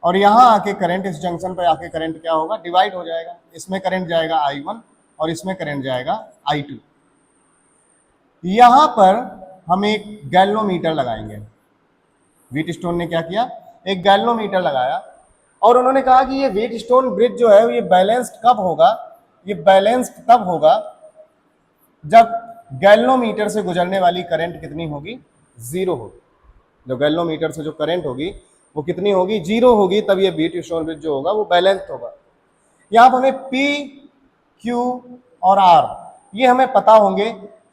और यहां आके करंट, इस जंक्शन पर आके करंट क्या होगा, डिवाइड हो जाएगा। इसमें करंट जाएगा I1 और इसमें करंट जाएगा I2। यहां पर हम एक गैल्वोमीटर लगाएंगे। व्हीटस्टोन ने क्या किया, एक गैल्वोमीटर लगाया और उन्होंने कहा कि ये व्हीटस्टोन ब्रिज जो है ये बैलेंस्ड कब होगा, ये बैलेंस्ड तब होगा जब गैल्वोमीटर से गुजरने वाली करंट कितनी होगी, जीरो होगी। जो गैल्वोमीटर से जो करंट होगी वो कितनी होगी, जीरो होगी, तब ये व्हीटस्टोन ब्रिज जो होगा वो बैलेंस्ड होगा। यहाँ पर हमें P, Q और R ये हमें पता होंगे।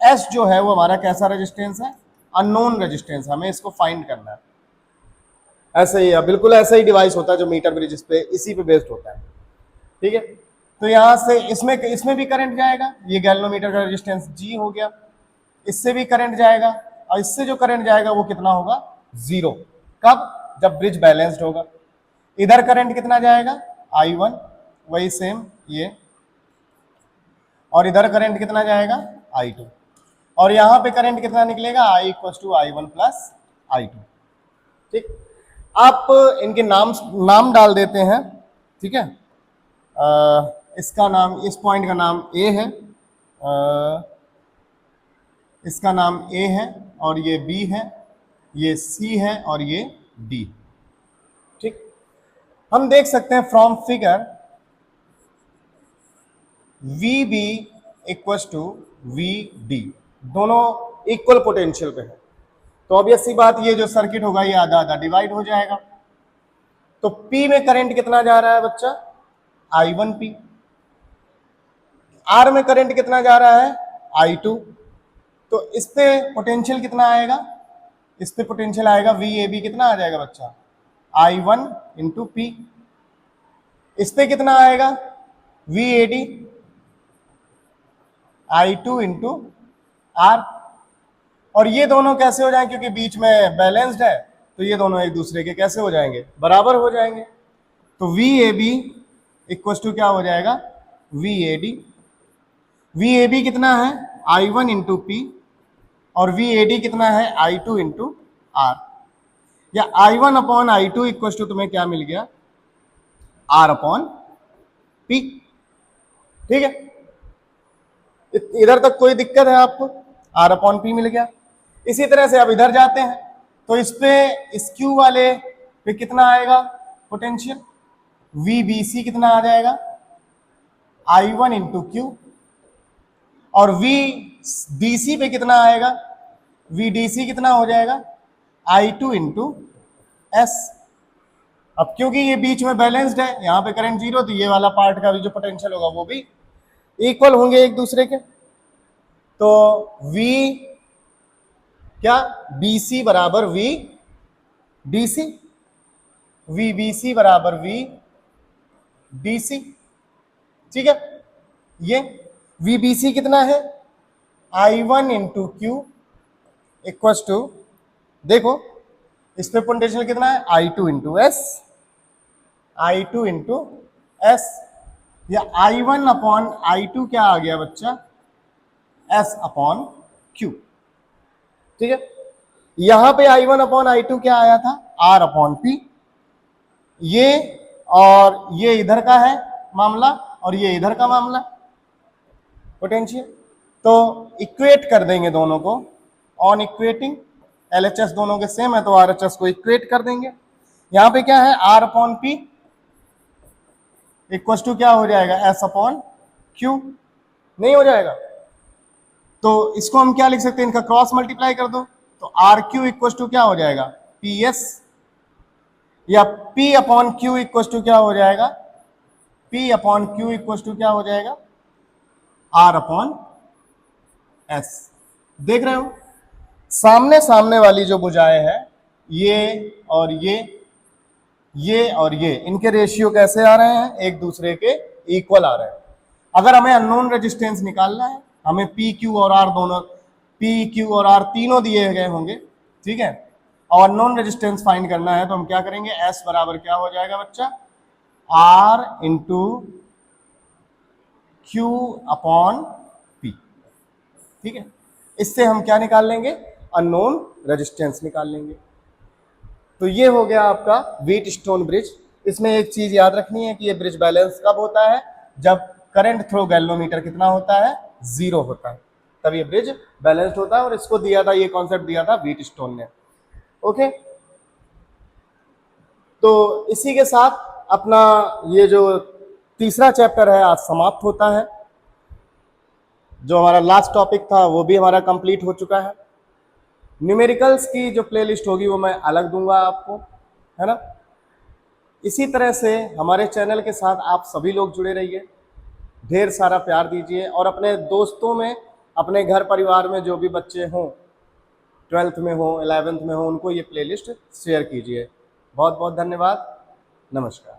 S जो है वो हमारा कैसा रेजिस्टेंस है, अननोन रेजिस्टेंस, हमें इसको फाइंड करना है। ऐसे ही, बिल्कुल ऐसा ही डिवाइस होता है जो मीटर ब्रिज पे इसी पे बेस्ड होता है, ठीक है। तो यहाँ से इसमें भी करंट जाएगा, ये गैल्वोमीटर का रेजिस्टेंस G हो गया, इससे भी करंट जाएगा और इससे जो करंट जाएगा वो कितना होगा, जीरो। कब, जब ब्रिज बैलेंस्ड होगा। इधर करंट कितना जाएगा, I1, वही सेम ये, और इधर करंट कितना जाएगा, I2, और यहां पे करंट कितना निकलेगा, I equal to I1 plus I2, ठीक। आप इनके नाम डाल देते हैं, ठीक है। इसका नाम, इस पॉइंट का नाम ए है, इसका नाम ए है, और ये बी है, ये सी है, और ये डी। ठीक, हम देख सकते हैं from figure we B equal to V D, दोनों इक्वल पोटेंशियल पे है। तो ऑब्वियस सी बात, ये जो सर्किट होगा ये आधा आधा डिवाइड हो जाएगा। तो P में करंट कितना जा रहा है बच्चा? I1P। R में करंट कितना जा रहा है? I2। तो इस पे पोटेंशियल कितना आएगा? इस पे पोटेंशियल आएगा VAB, कितना आ जाएगा बच्चा? I1 into P। इस पे कितना आएगा? VAD, I2 into R। और ये दोनों कैसे हो जाएंगे? क्योंकि बीच में बैलेंस्ड है, तो ये दोनों एक दूसरे के कैसे हो जाएंगे? बराबर हो जाएंगे। तो VAB इक्वल टू क्या हो जाएगा? VAD। VAB कितना है? I1 इंटू P, और VAD कितना है? I2 into R। या I1 upon I2 equal to तुम्हें क्या मिल गया? R upon P। ठीक है, इधर तक कोई दिक्कत है आपको? R अपॉन P मिल गया। इसी तरह से अब इधर जाते हैं, तो इस पे, इस Q वाले पे कितना आएगा पोटेंशियल? VBC कितना आ जाएगा? I1 into Q। और VDC पे कितना आएगा? VDC कितना हो जाएगा? I2 into S। अब क्योंकि ये बीच में बैलेंस्ड है, यहाँ पे करंट जीरो, तो ये वाला पार्ट का भी जो पोटेंशियल होगा वो भी इक्वल होंगे एक दूसरे के। तो V क्या? BC बराबर VDC, VBC बराबर VDC। ठीक है, ये VBC कितना है? I1 into Q equal to, देखो इस पे पोटेंशियल कितना है? I2 into S, I2 into S। या I1 अपॉन I2 क्या आ गया बच्चा? S upon Q। ठीक है, यहां पे I1 अपॉन I2 क्या आया था? R upon P। ये और ये इधर का है मामला, और ये इधर का मामला पोटेंशियल। तो इक्वेट कर देंगे दोनों को, ऑन इक्वेटिंग, LHS दोनों के सेम है तो RHS को इक्वेट कर देंगे। यहां पे क्या है? R upon P equal to क्या हो जाएगा? S upon Q। नहीं हो जाएगा? तो इसको हम क्या लिख सकते हैं? इनका क्रॉस मल्टीप्लाई कर दो, तो RQ इक्वल टू क्या हो जाएगा? PS। या P upon Q equal to क्या हो जाएगा? P upon Q equal to क्या हो जाएगा? R upon S। देख रहे हो, सामने सामने वाली जो भुजाएं हैं, ये और ये और ये, इनके रेशियो कैसे आ रहे हैं? एक दूसरे के इक्वल आ रहे हैं। अगर हमें अननोन रेजिस्टेंस निकालना है, हमें P, Q और R दोनों, P, Q और R तीनों दिए गए होंगे, ठीक है, और अननोन रेजिस्टेंस फाइंड करना है, तो हम क्या करेंगे? S बराबर क्या हो जाएगा बच्चा? R into Q upon P। ठीक है, इससे हम क्या निकाल लेंगे? अननोन रेजिस्टेंस निकाल लेंगे। तो ये हो गया आपका व्हीटस्टोन ब्रिज। इसमें एक चीज याद रखनी है कि ये ब्रिज बैलेंस कब होता है? जब करंट थ्रो गैल्वेनोमीटर कितना होता है? 0 होता है, तब ये ब्रिज बैलेंस्ड होता है। और इसको दिया था, ये कॉन्सेप्ट दिया था व्हीटस्टोन ने। ओके, तो इसी के साथ अपना ये जो तीसरा चैप्टर है आज समाप्त होता है। जो हमारा लास्ट टॉपिक था वो भी हमारा कंप्लीट हो चुका है। न्यूमेरिकल्स की जो प्लेलिस्ट होगी वो मैं अलग दूंगा आपको, है ना। इसी तरह से हमारे चैनल के साथ आप सभी लोग जुड़े रहिए, ढेर सारा प्यार दीजिए, और अपने दोस्तों में, अपने घर परिवार में जो भी बच्चे हों, 12th में हो, 11th में हो, उनको ये प्लेलिस्ट शेयर कीजिए। बहुत बहुत धन्यवाद, नमस्कार।